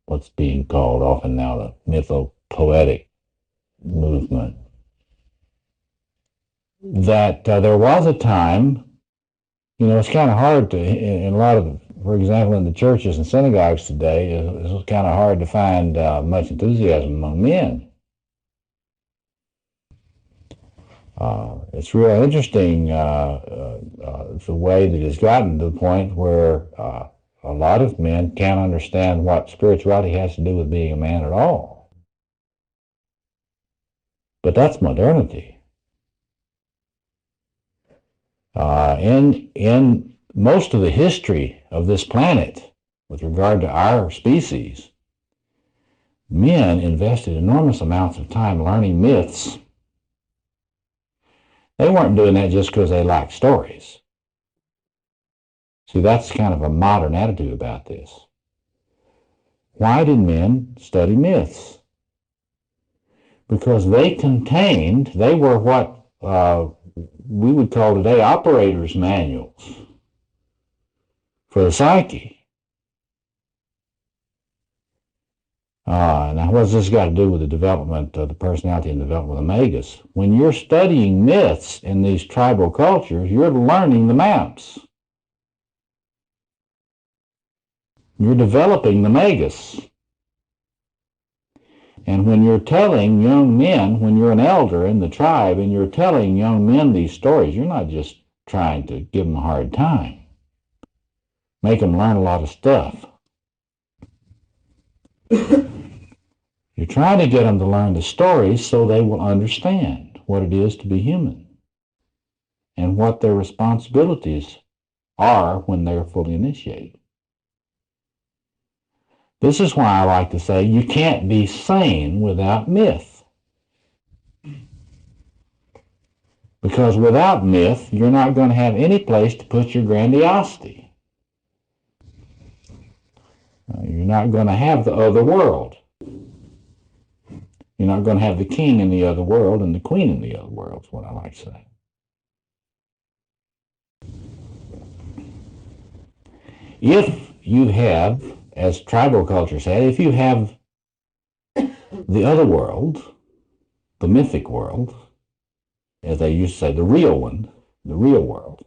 what's being called often now the mythopoetic movement, that there was a time, you know, it's kind of hard to, in a lot of, for example, in the churches and synagogues today, it's kind of hard to find much enthusiasm among men. It's real interesting the way that it's gotten to the point where a lot of men can't understand what spirituality has to do with being a man at all. But that's modernity. In most of the history of this planet, with regard to our species, men invested enormous amounts of time learning myths. They weren't doing that just because they liked stories. See, that's kind of a modern attitude about this. Why did men study myths? Because they were what we would call today operators' manuals for the psyche. Now, what's this got to do with the development of the personality and development of the magus? When you're studying myths in these tribal cultures, you're learning the maps. You're developing the magus. And when you're telling young men, when you're an elder in the tribe and you're telling young men these stories, you're not just trying to give them a hard time. Make them learn a lot of stuff. You're trying to get them to learn the stories so they will understand what it is to be human and what their responsibilities are when they're fully initiated. This is why I like to say you can't be sane without myth. Because without myth, you're not going to have any place to put your grandiosity. You're not going to have the other world. You're not going to have the king in the other world and the queen in the other world, is what I like to say. If you have, as tribal cultures had, if you have the other world, the mythic world, as they used to say, the real one, the real world.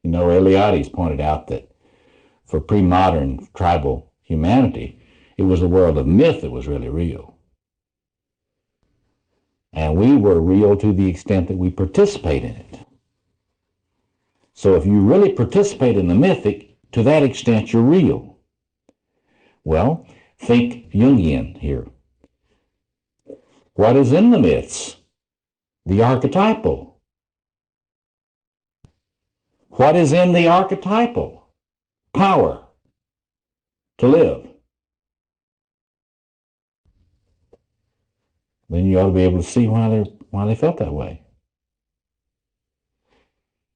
You know, Eliades pointed out that for pre-modern tribal humanity, it was the world of myth that was really real. And we were real to the extent that we participate in it. So if you really participate in the mythic, to that extent you're real. Well, think Jungian here. What is in the myths? The archetypal. What is in the archetypal? Power to live. Then you ought to be able to see why they felt that way.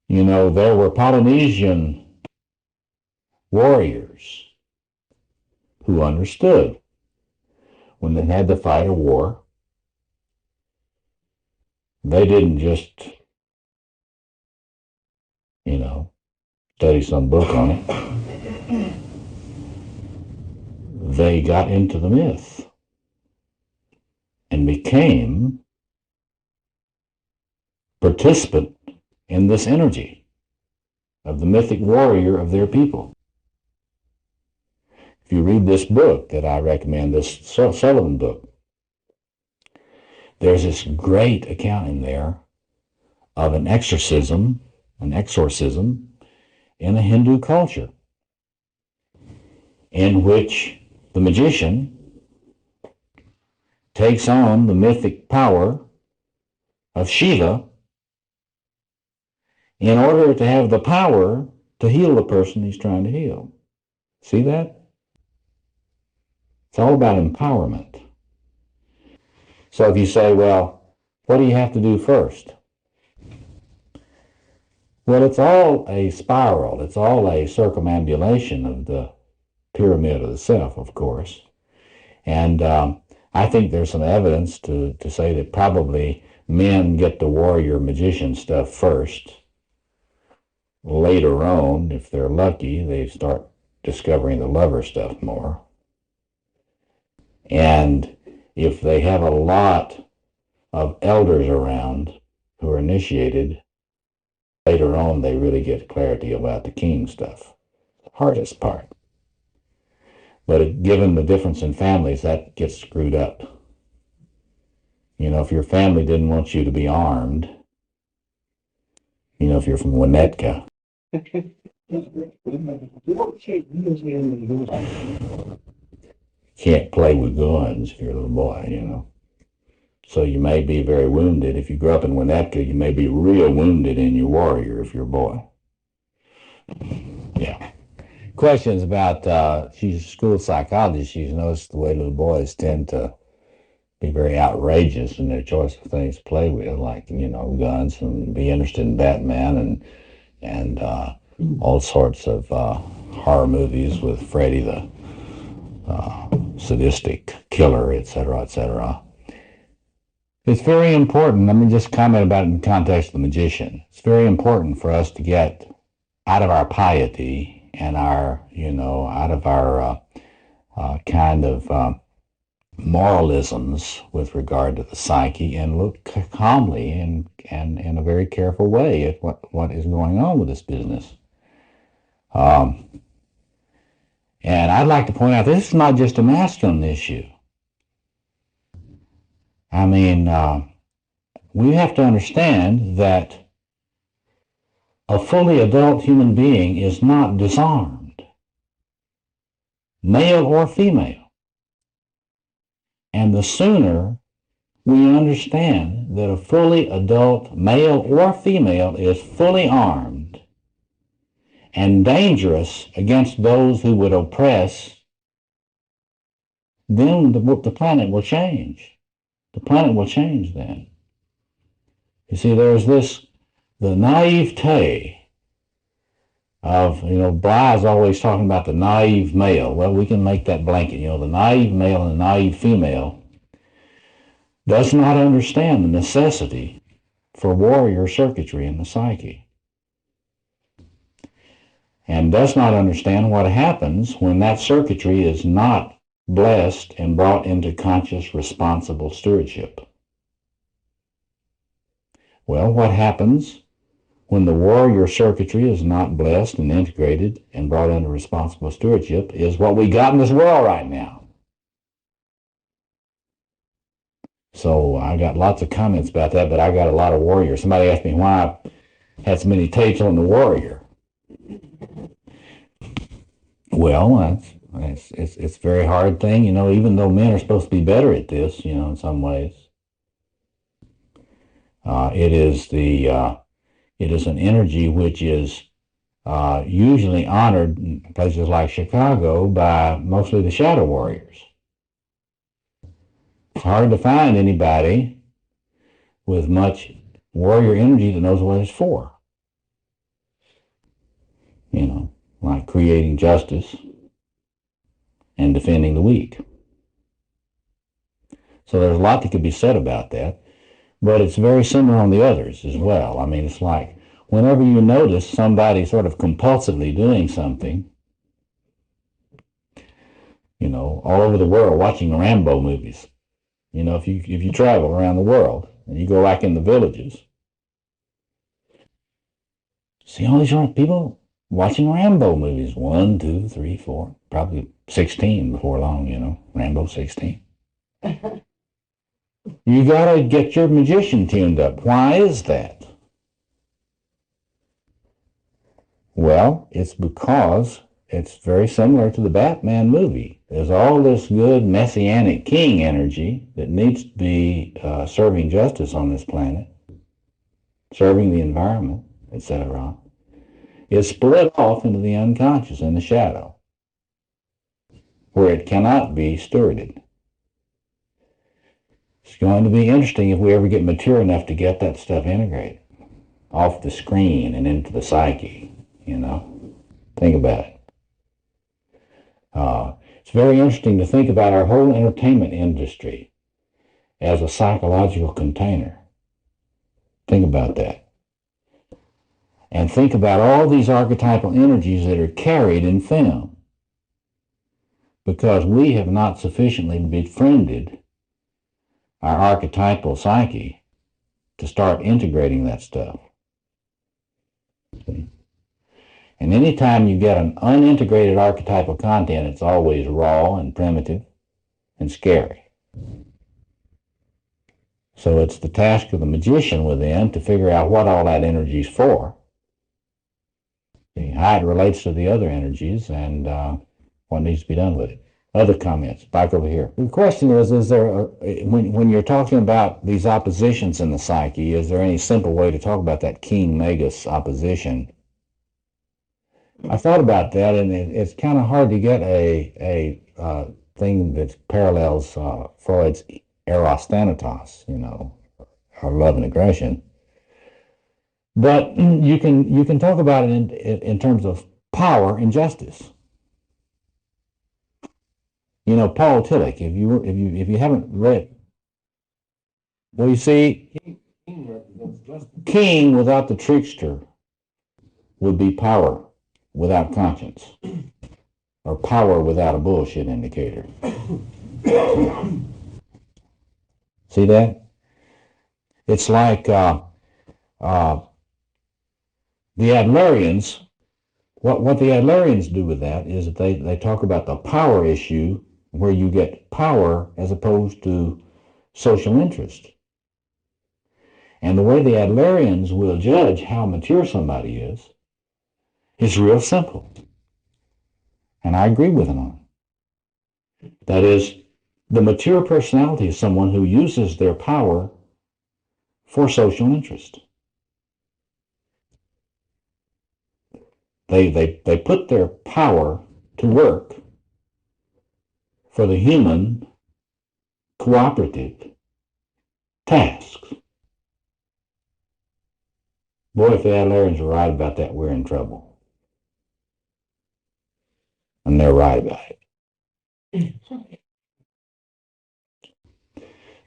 You know, there were Polynesian warriors who understood when they had to fight a war. They didn't just, study some book on it. They got into the myth and became participant in this energy of the mythic warrior of their people. If you read this book that I recommend, this Sullivan book, there's this great account in there of an exorcism in a Hindu culture in which the magician takes on the mythic power of Shiva in order to have the power to heal the person he's trying to heal. See that? It's all about empowerment. So if you say, well, what do you have to do first? Well, it's all a spiral. It's all a circumambulation of the pyramid of the self, of course. And I think there's some evidence to say that probably men get the warrior magician stuff first. Later on, if they're lucky, they start discovering the lover stuff more. And if they have a lot of elders around who are initiated, later on they really get clarity about the king stuff. The hardest part. But given the difference in families, that gets screwed up. If your family didn't want you to be armed, if you're from Winnetka, can't play with guns if you're a little boy, So you may be very wounded. If you grew up in Winnetka, you may be real wounded in your warrior if you're a boy. Yeah. Questions about, she's a school psychologist. She's noticed the way little boys tend to be very outrageous in their choice of things to play with, like, guns, and be interested in Batman and all sorts of horror movies with Freddy the sadistic killer, etc., etc. It's very important. Let me just comment about it in the context of the magician. It's very important for us to get out of our piety and our, out of our kind of moralisms with regard to the psyche and look calmly and in a very careful way at what is going on with this business. And I'd like to point out this is not just a masculine issue. I mean, we have to understand that a fully adult human being is not disarmed, male or female. And the sooner we understand that a fully adult male or female is fully armed and dangerous against those who would oppress, then the planet will change. The planet will change then. You see, there's the naivete of, Bly's always talking about the naive male. Well, we can make that blanket. The naive male and the naive female does not understand the necessity for warrior circuitry in the psyche, and does not understand what happens when that circuitry is not blessed and brought into conscious, responsible stewardship. Well, what happens when the warrior circuitry is not blessed and integrated and brought into responsible stewardship is what we got in this world right now. So I got lots of comments about that, but I got a lot of warriors. Somebody asked me why I had so many tapes on the warrior. Well, it's a very hard thing, even though men are supposed to be better at this, in some ways. It is an energy which is usually honored in places like Chicago by mostly the shadow warriors. It's hard to find anybody with much warrior energy that knows what it's for. Like creating justice and defending the weak. So there's a lot that could be said about that, but it's very similar on the others as well. I mean, it's like whenever you notice somebody sort of compulsively doing something, all over the world watching Rambo movies. If you travel around the world and you go back in the villages, see all these people watching Rambo movies, 1, 2, 3, 4, probably 16 before long, Rambo 16. You gotta get your magician tuned up. Why is that? Well, it's because it's very similar to the Batman movie. There's all this good messianic king energy that needs to be serving justice on this planet, serving the environment, etc. Is split off into the unconscious and the shadow, where it cannot be stewarded. It's going to be interesting if we ever get mature enough to get that stuff integrated off the screen and into the psyche, Think about it. It's very interesting to think about our whole entertainment industry as a psychological container. Think about that. And think about all these archetypal energies that are carried in film, because we have not sufficiently befriended our archetypal psyche to start integrating that stuff. See? And anytime you get an unintegrated archetypal content, it's always raw and primitive and scary. So it's the task of the magician within to figure out what all that energy is for, how it relates to the other energies, and what needs to be done with it. Other comments, back over here. The question is there, when you're talking about these oppositions in the psyche, is there any simple way to talk about that King Magus opposition? I thought about that, and it's kind of hard to get a thing that parallels Freud's eros thanatos, or love and aggression. But you can talk about it in terms of power and justice. You know, Paul Tillich, if you haven't read, well, you see, king without the trickster would be power without conscience, or power without a bullshit indicator. See that? It's like the Adlerians. What the Adlerians do with that is that they talk about the power issue, where you get power as opposed to social interest. And the way the Adlerians will judge how mature somebody is real simple. And I agree with them on it. That is, the mature personality is someone who uses their power for social interest. They put their power to work for the human cooperative tasks. Boy, if the Adlerians are right about that, we're in trouble. And they're right about it.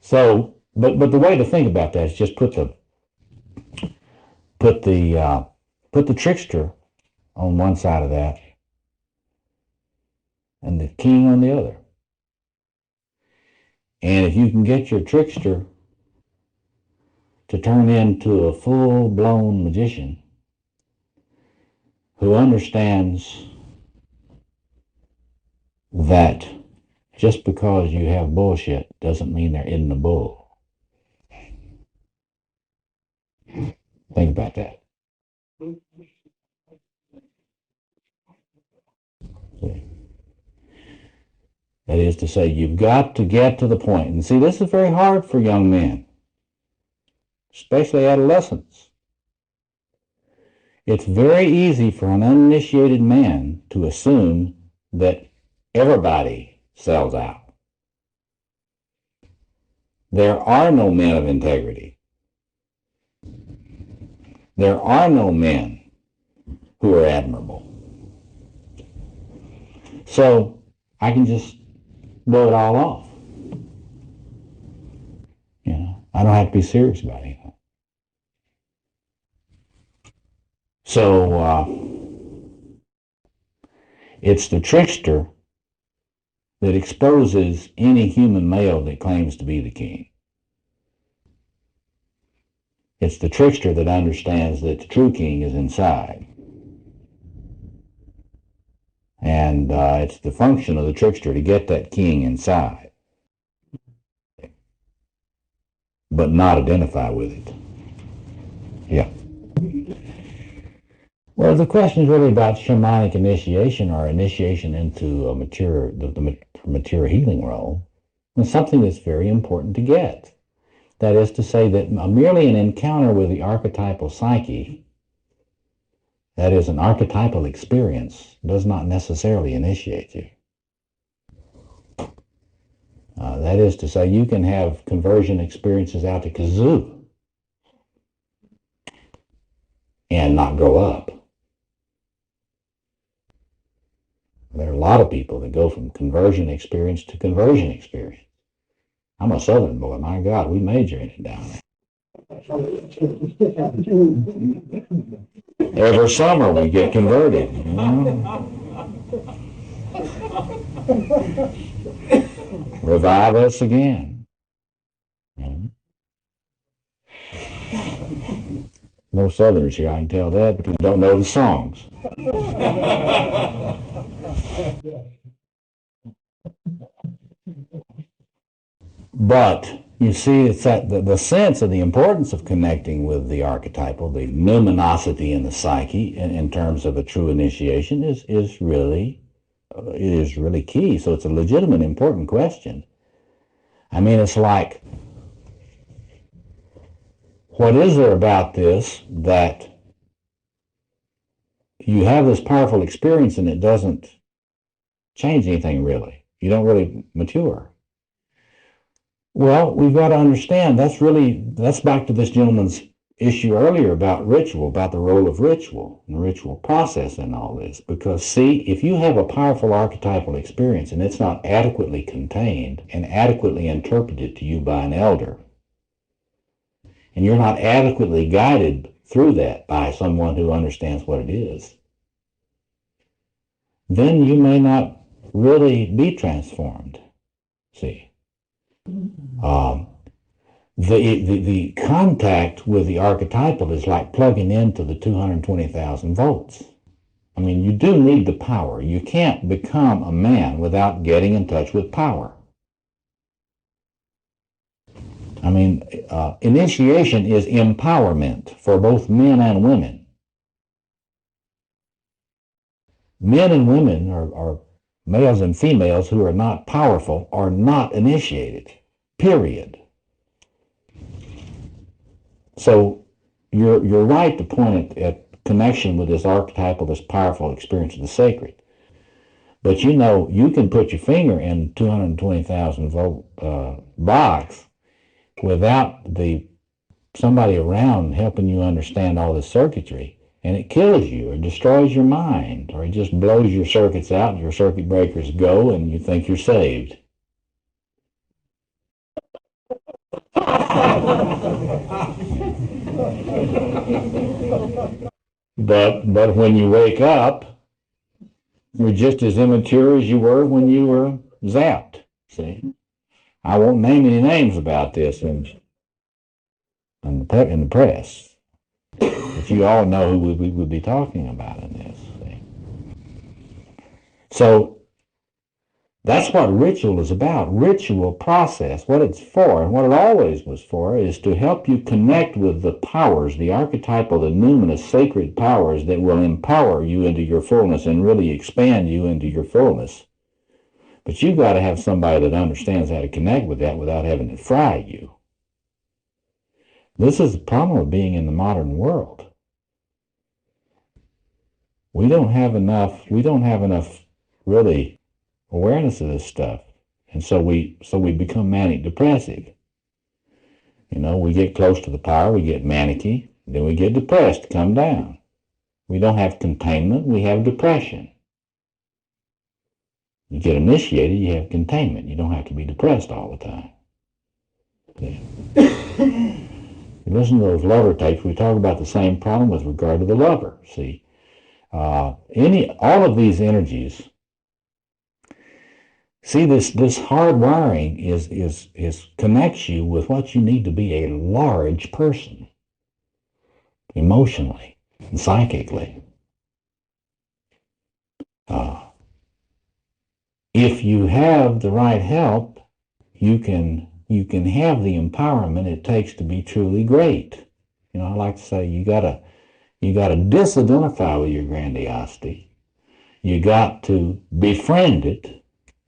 So, but the way to think about that is just put the trickster on one side of that and the king on the other. And if you can get your trickster to turn into a full-blown magician who understands that just because you have bullshit doesn't mean there isn't a bull. Think about that. That is to say, you've got to get to the point. And see, this is very hard for young men, especially adolescents. It's very easy for an uninitiated man to assume that everybody sells out. There are no men of integrity. There are no men who are admirable. So I can just blow it all off. You know, I don't have to be serious about anything. So it's the trickster that exposes any human male that claims to be the king. It's the trickster that understands that the true king is inside. And it's the function of the trickster to get that king inside, but not identify with it. Yeah. Well, the question is really about shamanic initiation, or initiation into a the mature healing role. It's something that's very important to get. That is to say that merely an encounter with the archetypal psyche, that is, an archetypal experience, does not necessarily initiate you. That is to say, you can have conversion experiences out to kazoo and not grow up. There are a lot of people that go from conversion experience to conversion experience. I'm a Southern boy. My God, we major in it down there. Every summer we get converted. You know? Revive us again. No Southerners here, I can tell that, because we don't know the songs. But you see, it's that the sense of the importance of connecting with the archetypal, the numinosity in the psyche, in terms of a true initiation, is really key. So it's a legitimate, important question. I mean, it's like, what is there about this that you have this powerful experience and it doesn't change anything really? You don't really mature. Well, we've got to understand that's back to this gentleman's issue earlier about ritual, about the role of ritual and ritual process in all this. Because, see, if you have a powerful archetypal experience and it's not adequately contained and adequately interpreted to you by an elder, and you're not adequately guided through that by someone who understands what it is, then you may not really be transformed. See, the contact with the archetypal is like plugging into the 220,000 volts. I mean, you do need the power. You can't become a man without getting in touch with power. I mean, initiation is empowerment for both men and women. Men and women, or males and females who are not powerful, are not initiated, period. So you're right to point at connection with this archetypal, this powerful experience of the sacred. But you know, you can put your finger in 220,000 volt box without somebody around helping you understand all this circuitry, and it kills you or destroys your mind, or it just blows your circuits out and your circuit breakers go and you think you're saved. But when you wake up, you're just as immature as you were when you were zapped. See, I won't name any names about this in the press, but you all know who we would be talking about in this. See? So that's what ritual is about. Ritual process, what it's for, and what it always was for, is to help you connect with the powers, the archetypal, the numinous, sacred powers that will empower you into your fullness and really expand you into your fullness. But you've got to have somebody that understands how to connect with that without having to fry you. This is the problem of being in the modern world. We don't have enough really awareness of this stuff, and so we become manic depressive. You know, we get close to the power, we get manicky, then we get depressed, come down. We don't have containment, we have depression. You get initiated, you have containment. You don't have to be depressed all the time. Yeah. You listen to those lover tapes, we talk about the same problem with regard to the lover. See, all of these energies. See, this hard wiring is connects you with what you need to be a large person, emotionally and psychically. If you have the right help, you can have the empowerment it takes to be truly great. You know, I like to say you gotta disidentify with your grandiosity. You got to befriend it.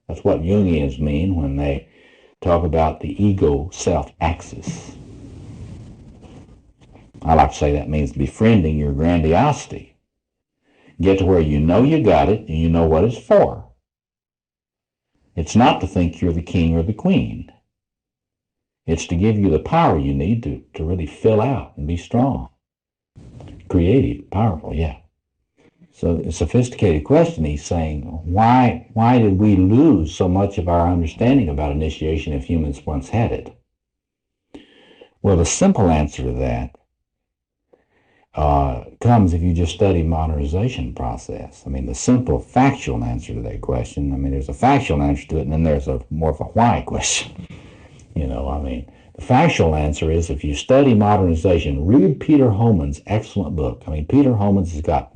That's what Jungians mean when they talk about the ego-self axis. I like to say that means befriending your grandiosity. Get to where you know you got it and you know what it's for. It's not to think you're the king or the queen. It's to give you the power you need to really fill out and be strong. Creative, powerful, yeah. So a sophisticated question, he's saying, why did we lose so much of our understanding about initiation if humans once had it? Well, the simple answer to that comes if you just study modernization process. I mean, the simple factual answer to that question, I mean, there's a factual answer to it, and then there's a more of a why question. You know, I mean, the factual answer is if you study modernization, read Peter Holman's excellent book. I mean, Peter Holman's he's got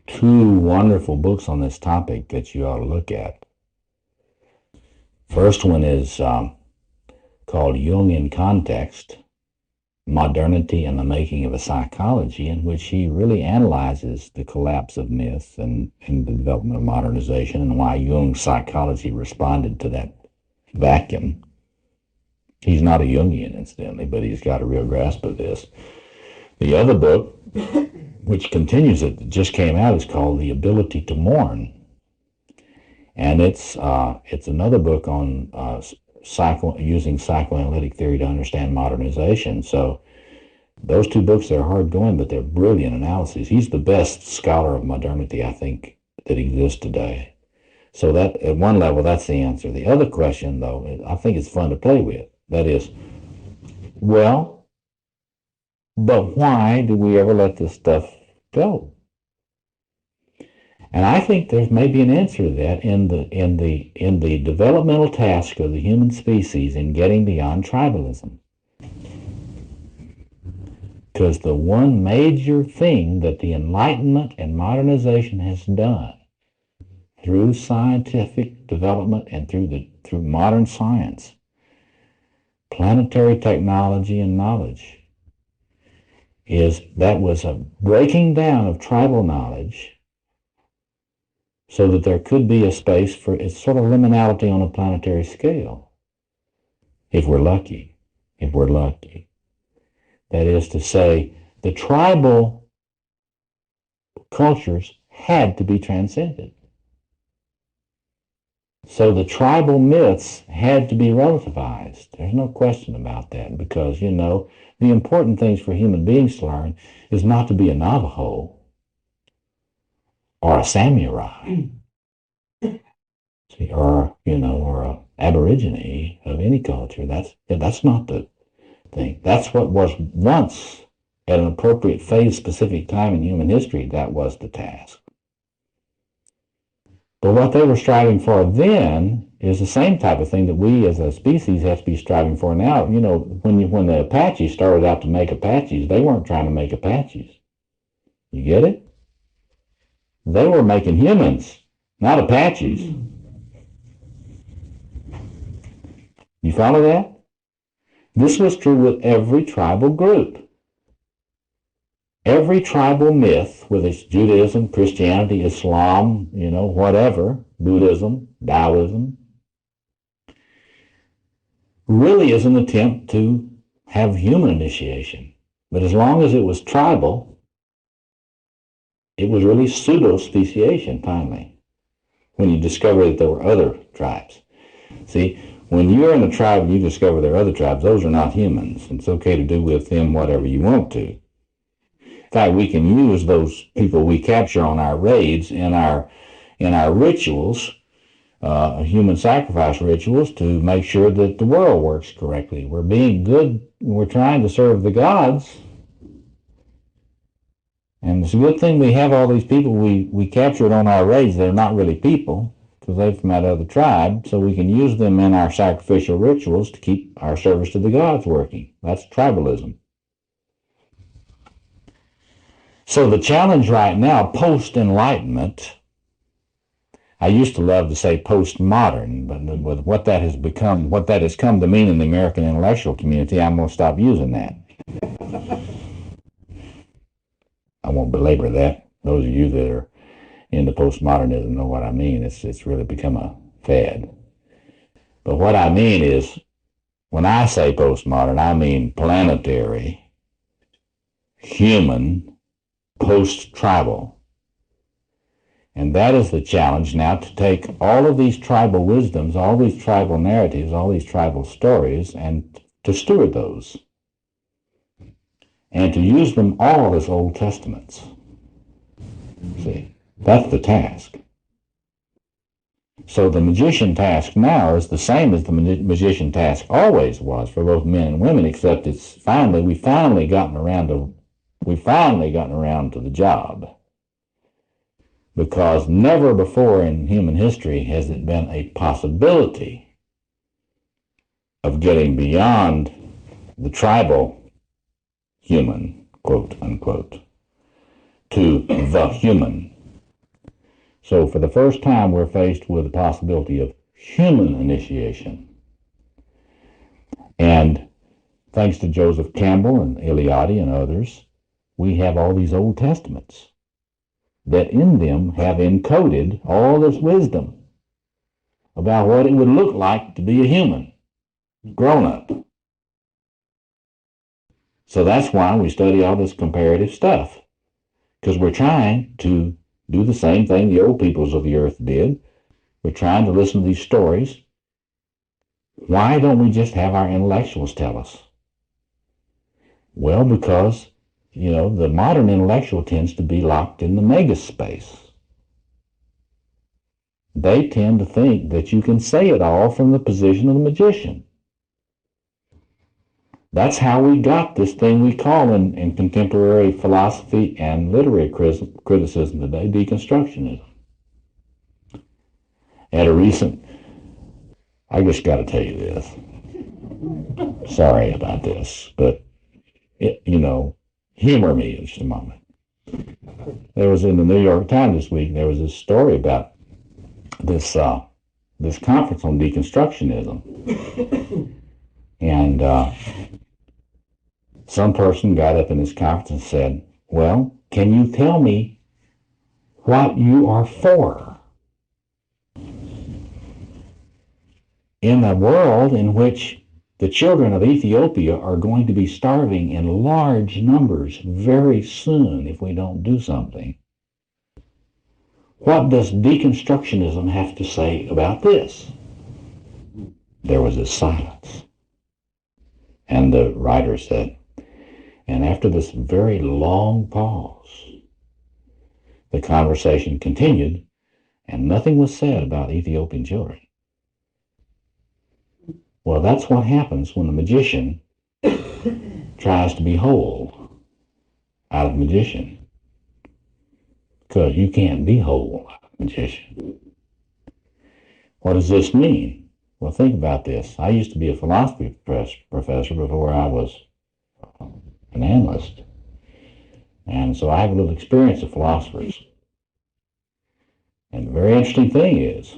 2 wonderful books on this topic that you ought to look at. First one is called Jungian Context, Modernity and the Making of a Psychology, in which he really analyzes the collapse of myth and the development of modernization and why Jung's psychology responded to that vacuum. He's not a Jungian, incidentally, but he's got a real grasp of this. The other book, which continues it, that just came out, is called The Ability to Mourn. And it's another book on using psychoanalytic theory to understand modernization. So those two books are hard going, but they're brilliant analyses. He's the best scholar of modernity, I think, that exists today. So that, at one level, that's the answer. The other question, though, I think it's fun to play with. That is, well, but why do we ever let this stuff go? And I think there's maybe an answer to that in the developmental task of the human species in getting beyond tribalism. Because the one major thing that the Enlightenment and modernization has done through scientific development and through modern science, planetary technology and knowledge, is that was a breaking down of tribal knowledge so that there could be a space for it's sort of liminality on a planetary scale, if we're lucky. That is to say, the tribal cultures had to be transcended. So the tribal myths had to be relativized. There's no question about that, because, the important things for human beings to learn is not to be a Navajo or a samurai, or a Aborigine of any culture. That's not the thing. That's what was once, at an appropriate phase-specific time in human history, that was the task. But what they were striving for then is the same type of thing that we as a species have to be striving for now. When the Apaches started out to make Apaches, they weren't trying to make Apaches. You get it? They were making humans, not Apaches. You follow that? This was true with every tribal group. Every tribal myth, whether it's Judaism, Christianity, Islam, whatever, Buddhism, Taoism, really is an attempt to have human initiation. But as long as it was tribal, it was really pseudo-speciation finally, when you discover that there were other tribes. See, when you're in a tribe and you discover there are other tribes, those are not humans. It's okay to do with them whatever you want to. In fact, we can use those people we capture on our raids in our rituals, human sacrifice rituals, to make sure that the world works correctly. We're being good. We're trying to serve the gods. And it's a good thing we have all these people we captured on our raids. They're not really people, because they're from that other tribe, so we can use them in our sacrificial rituals to keep our service to the gods working. That's tribalism. So the challenge right now, post-enlightenment, I used to love to say post-modern, but with what that has become, what that has come to mean in the American intellectual community, I'm going to stop using that. I won't belabor that. Those of you that are into postmodernism know what I mean. It's really become a fad. But what I mean is, when I say postmodern, I mean planetary, human, post-tribal. And that is the challenge now, to take all of these tribal wisdoms, all these tribal narratives, all these tribal stories, and to steward those. And to use them all as Old Testaments. See, that's the task. So the magician task now is the same as the magician task always was for both men and women, except we've finally gotten around to the job. Because never before in human history has it been a possibility of getting beyond the tribal human, quote unquote, to the human. So for the first time, we're faced with the possibility of human initiation. And thanks to Joseph Campbell and Eliade and others, we have all these Old Testaments that in them have encoded all this wisdom about what it would look like to be a human, grown up. So that's why we study all this comparative stuff, because we're trying to do the same thing the old peoples of the earth did. We're trying to listen to these stories Why don't we just have our intellectuals tell us? Well, because, the modern intellectual tends to be locked in the mega space. They tend to think that you can say it all from the position of the magician. That's how we got this thing we call in contemporary philosophy and literary criticism today, deconstructionism. At a recent, I just got to tell you this. Sorry about this, but, humor me just a moment. There was in the New York Times this week, there was this story about this conference on deconstructionism. And some person got up in this conference and said, well, can you tell me what you are for? In a world in which the children of Ethiopia are going to be starving in large numbers very soon if we don't do something, what does deconstructionism have to say about this? There was a silence. And the writer said, and after this very long pause, the conversation continued, and nothing was said about Ethiopian children. Well, that's what happens when the magician tries to be whole out of magician. Because you can't be whole out of magician. What does this mean? Well, think about this. I used to be a philosophy professor before I was an analyst. And so I have a little experience of philosophers. And the very interesting thing is,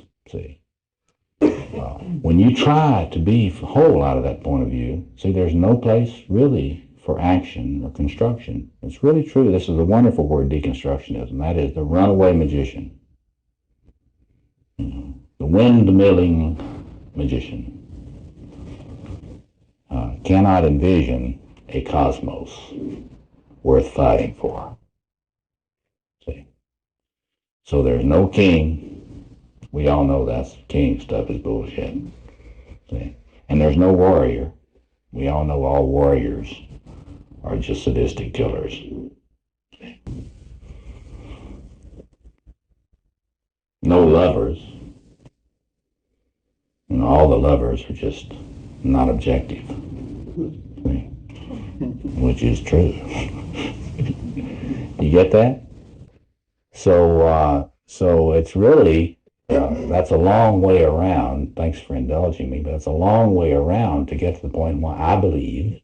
when you try to be whole out of that point of view, there's no place really for action or construction. It's really true. This is a wonderful word, deconstructionism. That is the runaway magician. The windmilling magician cannot envision a cosmos worth fighting for. So there's no king. We all know that's king stuff is bullshit. And there's no warrior. We all know all warriors are just sadistic killers. No lovers. And all the lovers are just not objective. Which is true. You get that? So it's really, that's a long way around. Thanks for indulging me, but it's a long way around to get to the point where I believe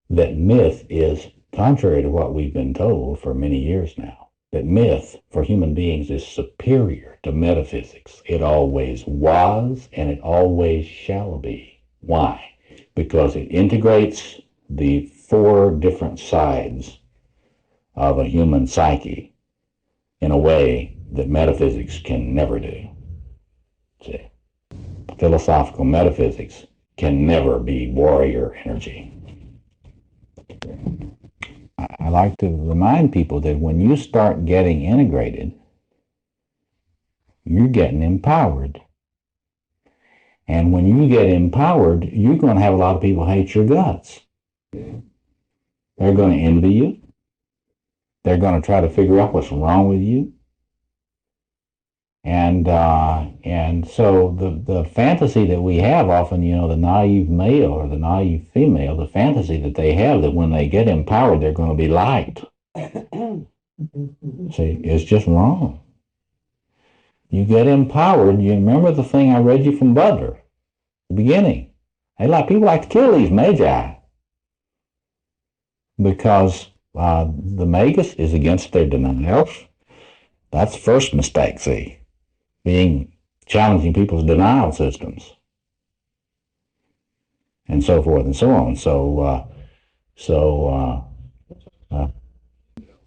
that myth is, contrary to what we've been told for many years now, that myth for human beings is superior to metaphysics. It always was, and it always shall be. Why? Because it integrates the four different sides of a human psyche in a way that metaphysics can never do. Philosophical metaphysics can never be warrior energy. I like to remind people that when you start getting integrated, you're getting empowered. And when you get empowered, you're going to have a lot of people hate your guts. They're going to envy you. They're going to try to figure out what's wrong with you. And so the fantasy that we have often, the naive male or the naive female, the fantasy that they have that when they get empowered, they're going to be liked. See, it's just wrong. You get empowered. You remember the thing I read you from Butler, the beginning. People like to kill these magi because the magus is against their denials. That's the first mistake, see, challenging people's denial systems and so forth and so on.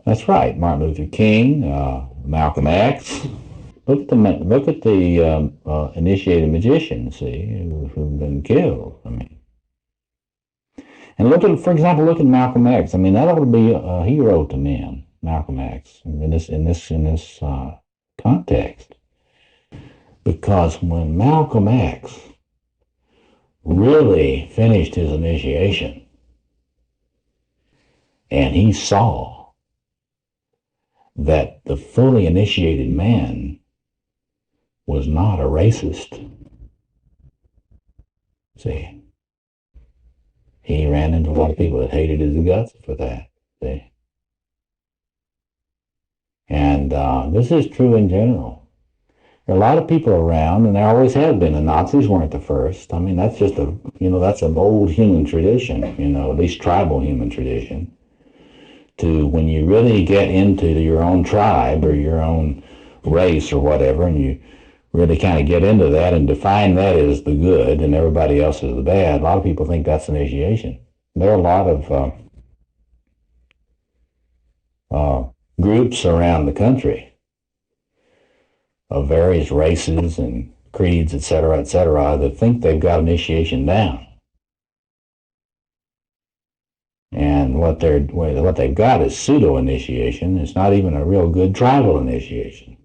That's right. Martin Luther King, Malcolm X. Look at the initiated magicians, see, who've been killed. And for example, look at Malcolm X. That ought to be a hero to men, Malcolm X, in this context, because when Malcolm X really finished his initiation, and he saw that the fully initiated man was not a racist. See, he ran into a lot of people that hated his guts for that. See, and this is true in general. There are a lot of people around, and there always have been. The Nazis weren't the first. I mean, that's just that's an old human tradition, at least tribal human tradition. To when you really get into your own tribe or your own race or whatever, and you really kind of get into that and define that as the good and everybody else is the bad, a lot of people think that's initiation. There are a lot of groups around the country of various races and creeds, et cetera, that think they've got initiation down. And what they've got is pseudo-initiation. It's not even a real good tribal initiation.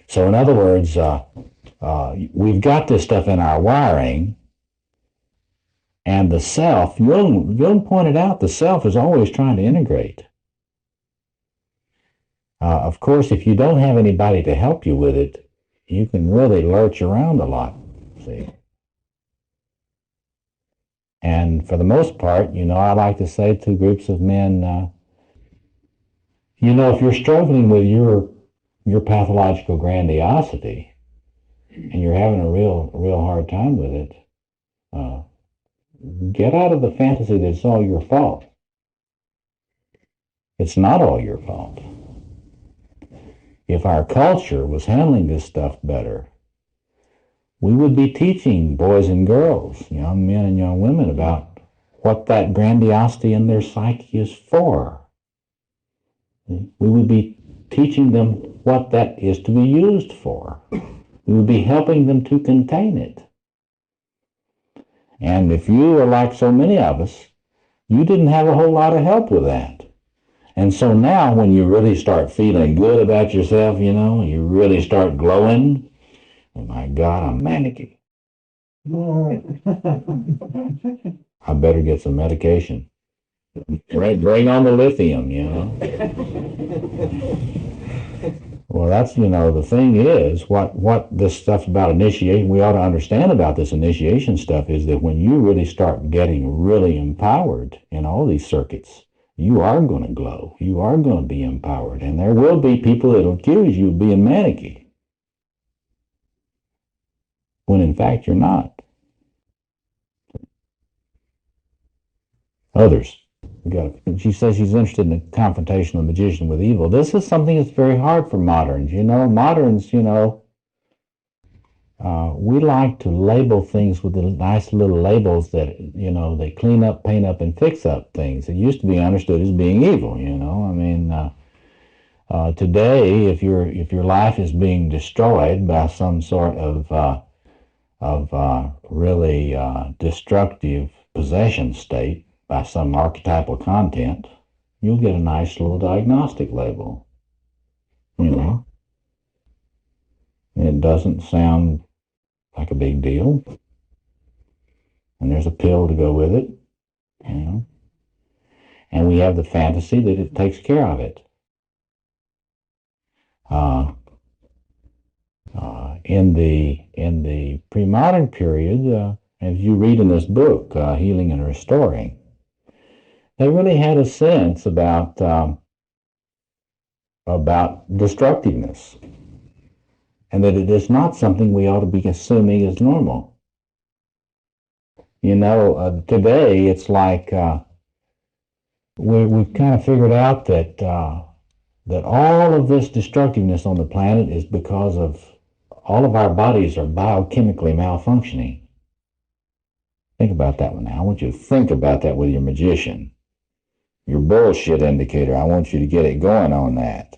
So in other words, we've got this stuff in our wiring, and the self, Jung pointed out, the self is always trying to integrate. Of course, if you don't have anybody to help you with it, you can really lurch around a lot, see. And for the most part, I like to say to groups of men, if you're struggling with your pathological grandiosity and you're having a real hard time with it, get out of the fantasy that it's all your fault. It's not all your fault. If our culture was handling this stuff better, we would be teaching boys and girls, young men and young women, about what that grandiosity in their psyche is for. We would be teaching them what that is to be used for. We would be helping them to contain it. And if you are like so many of us, you didn't have a whole lot of help with that. And so now when you really start feeling good about yourself, you really start glowing, oh my God, I'm manic. I better get some medication. Bring on the lithium, Well, that's, the thing is, what this stuff about initiation, we ought to understand about this initiation stuff is that when you really start getting really empowered in all these circuits, you are going to glow. You are going to be empowered. And there will be people that will accuse you of being manicky, when in fact you're not. Others. She says she's interested in the confrontation of the magician with evil. This is something that's very hard for moderns. Moderns, we like to label things with the nice little labels that, they clean up, paint up, and fix up things. It used to be understood as being evil, I mean, today, if your life is being destroyed by some sort of really destructive possession state, by some archetypal content, you'll get a nice little diagnostic label. And it doesn't sound like a big deal. And there's a pill to go with it, And we have the fantasy that it takes care of it. In the pre-modern period, as you read in this book, Healing and Restoring, they really had a sense about destructiveness, and that it is not something we ought to be assuming as normal. Today it's like we've kind of figured out that all of this destructiveness on the planet is because of all of our bodies are biochemically malfunctioning. Think about that one now. I want you to think about that with your magician. Your bullshit indicator. I want you to get it going on that.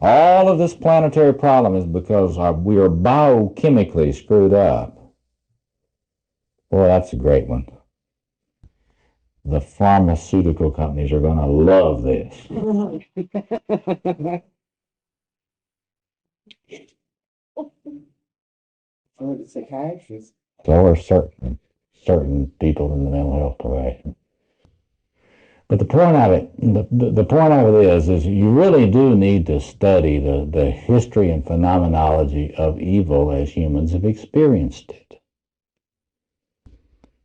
All of this planetary problem is because we are biochemically screwed up. Boy, that's a great one. The pharmaceutical companies are going to love this. Or the psychiatrist. So are certain people in the mental health profession. But the point of it, the point of it is you really do need to study the history and phenomenology of evil as humans have experienced it.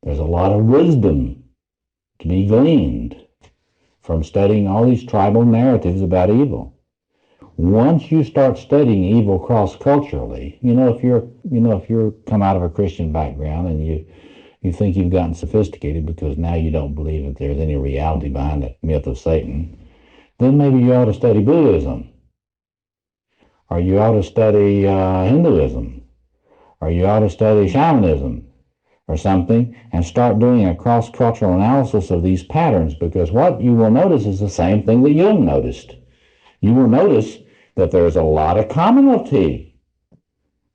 There's a lot of wisdom to be gleaned from studying all these tribal narratives about evil. Once you start studying evil cross-culturally, if you're come out of a Christian background and you think you've gotten sophisticated because now you don't believe that there's any reality behind the myth of Satan, then maybe you ought to study Buddhism, or you ought to study Hinduism, or you ought to study shamanism or something, and start doing a cross-cultural analysis of these patterns, because what you will notice is the same thing that Jung noticed. You will notice that there's a lot of commonality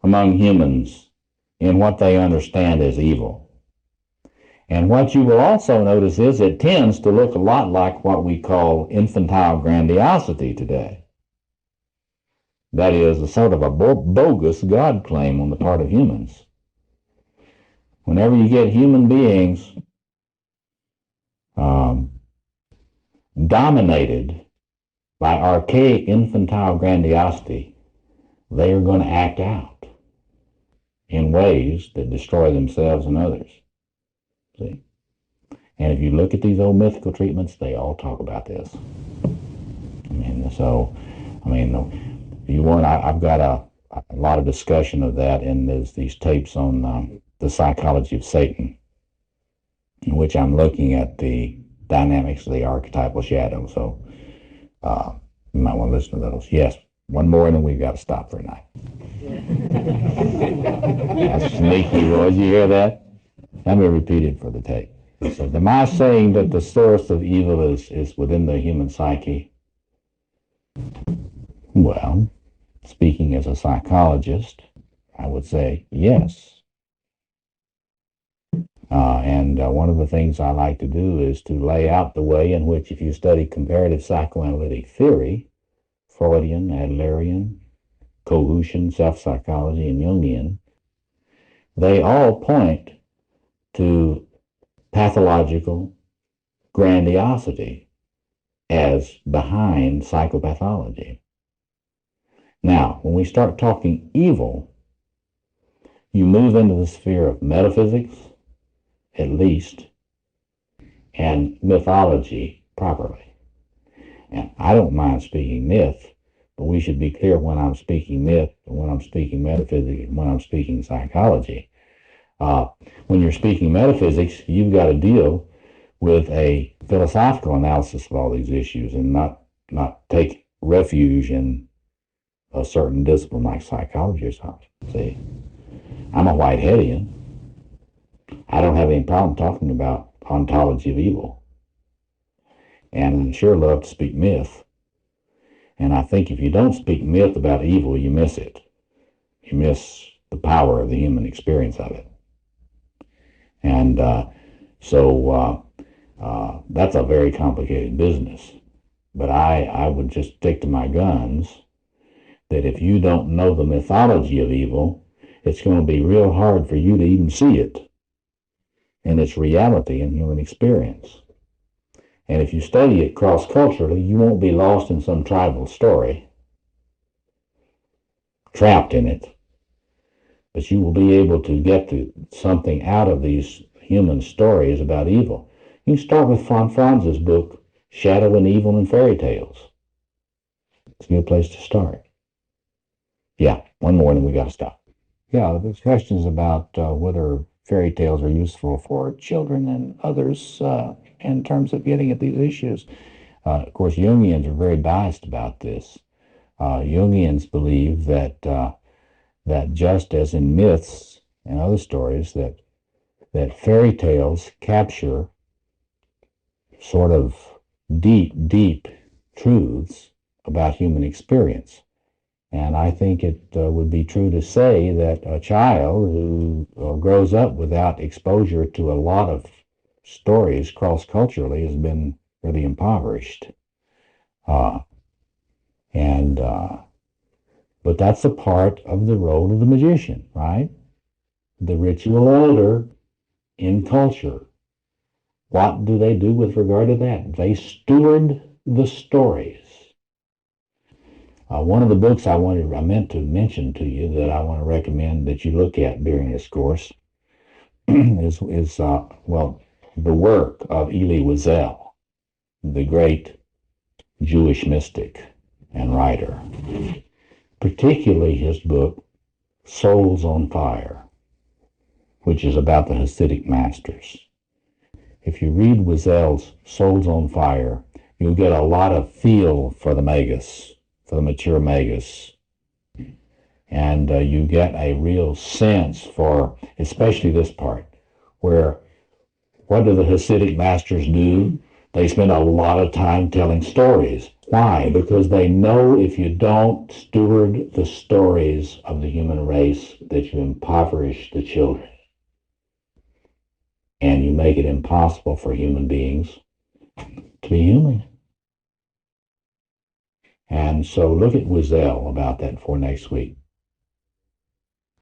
among humans in what they understand as evil. And what you will also notice is it tends to look a lot like what we call infantile grandiosity today. That is a sort of a bogus God claim on the part of humans. Whenever you get human beings dominated by archaic infantile grandiosity, they are going to act out in ways that destroy themselves and others. See? And if you look at these old mythical treatments, they all talk about this. If you want, I've got a lot of discussion of that in these tapes on the psychology of Satan, in which I'm looking at the dynamics of the archetypal shadow. So you might want to listen to those. Yes, one more and then we've got to stop for tonight. That's sneaky, Roy. Did you hear that? Let me repeat it for the tape. So am I saying that the source of evil is within the human psyche? Well, speaking as a psychologist, I would say yes. And one of the things I like to do is to lay out the way in which, if you study comparative psychoanalytic theory, Freudian, Adlerian, Cohutian, self-psychology, and Jungian, they all point to pathological grandiosity as behind psychopathology. Now, when we start talking evil, you move into the sphere of metaphysics, at least, and mythology properly. And I don't mind speaking myth, but we should be clear when I'm speaking myth, and when I'm speaking metaphysics, and when I'm speaking psychology. When you're speaking metaphysics, you've got to deal with a philosophical analysis of all these issues and not take refuge in a certain discipline like psychology or something. See, I'm a Whiteheadian. I don't have any problem talking about ontology of evil. And I sure love to speak myth. And I think if you don't speak myth about evil, you miss it. You miss the power of the human experience of it. And so that's a very complicated business. But I would just stick to my guns that if you don't know the mythology of evil, it's going to be real hard for you to even see it in its reality in human experience. And if you study it cross-culturally, you won't be lost in some tribal story, trapped in it, but you will be able to get to something out of these human stories about evil. You can start with Franz's book, Shadow and Evil and Fairy Tales. It's a good place to start. Yeah, one more and then we got to stop. Yeah, there's questions about whether fairy tales are useful for children and others in terms of getting at these issues. Of course, Jungians are very biased about this. Jungians believe that just as in myths and other stories, that fairy tales capture sort of deep truths about human experience. And I think it would be true to say that a child who grows up without exposure to a lot of stories cross-culturally has been really impoverished. But that's a part of the role of the magician, right? The ritual elder in culture. What do they do with regard to that? They steward the stories. One of the books I meant to mention to you that I want to recommend that you look at during this course is the work of Elie Wiesel, the great Jewish mystic and writer, particularly his book Souls on Fire, which is about the Hasidic masters. If you read Wiesel's Souls on Fire, you'll get a lot of feel for the magus, for the mature magus. And you get a real sense for, especially this part, where what do the Hasidic masters do? They spend a lot of time telling stories. Why? Because they know if you don't steward the stories of the human race, that you impoverish the children. And you make it impossible for human beings to be human. And so look at Wiesel about that for next week.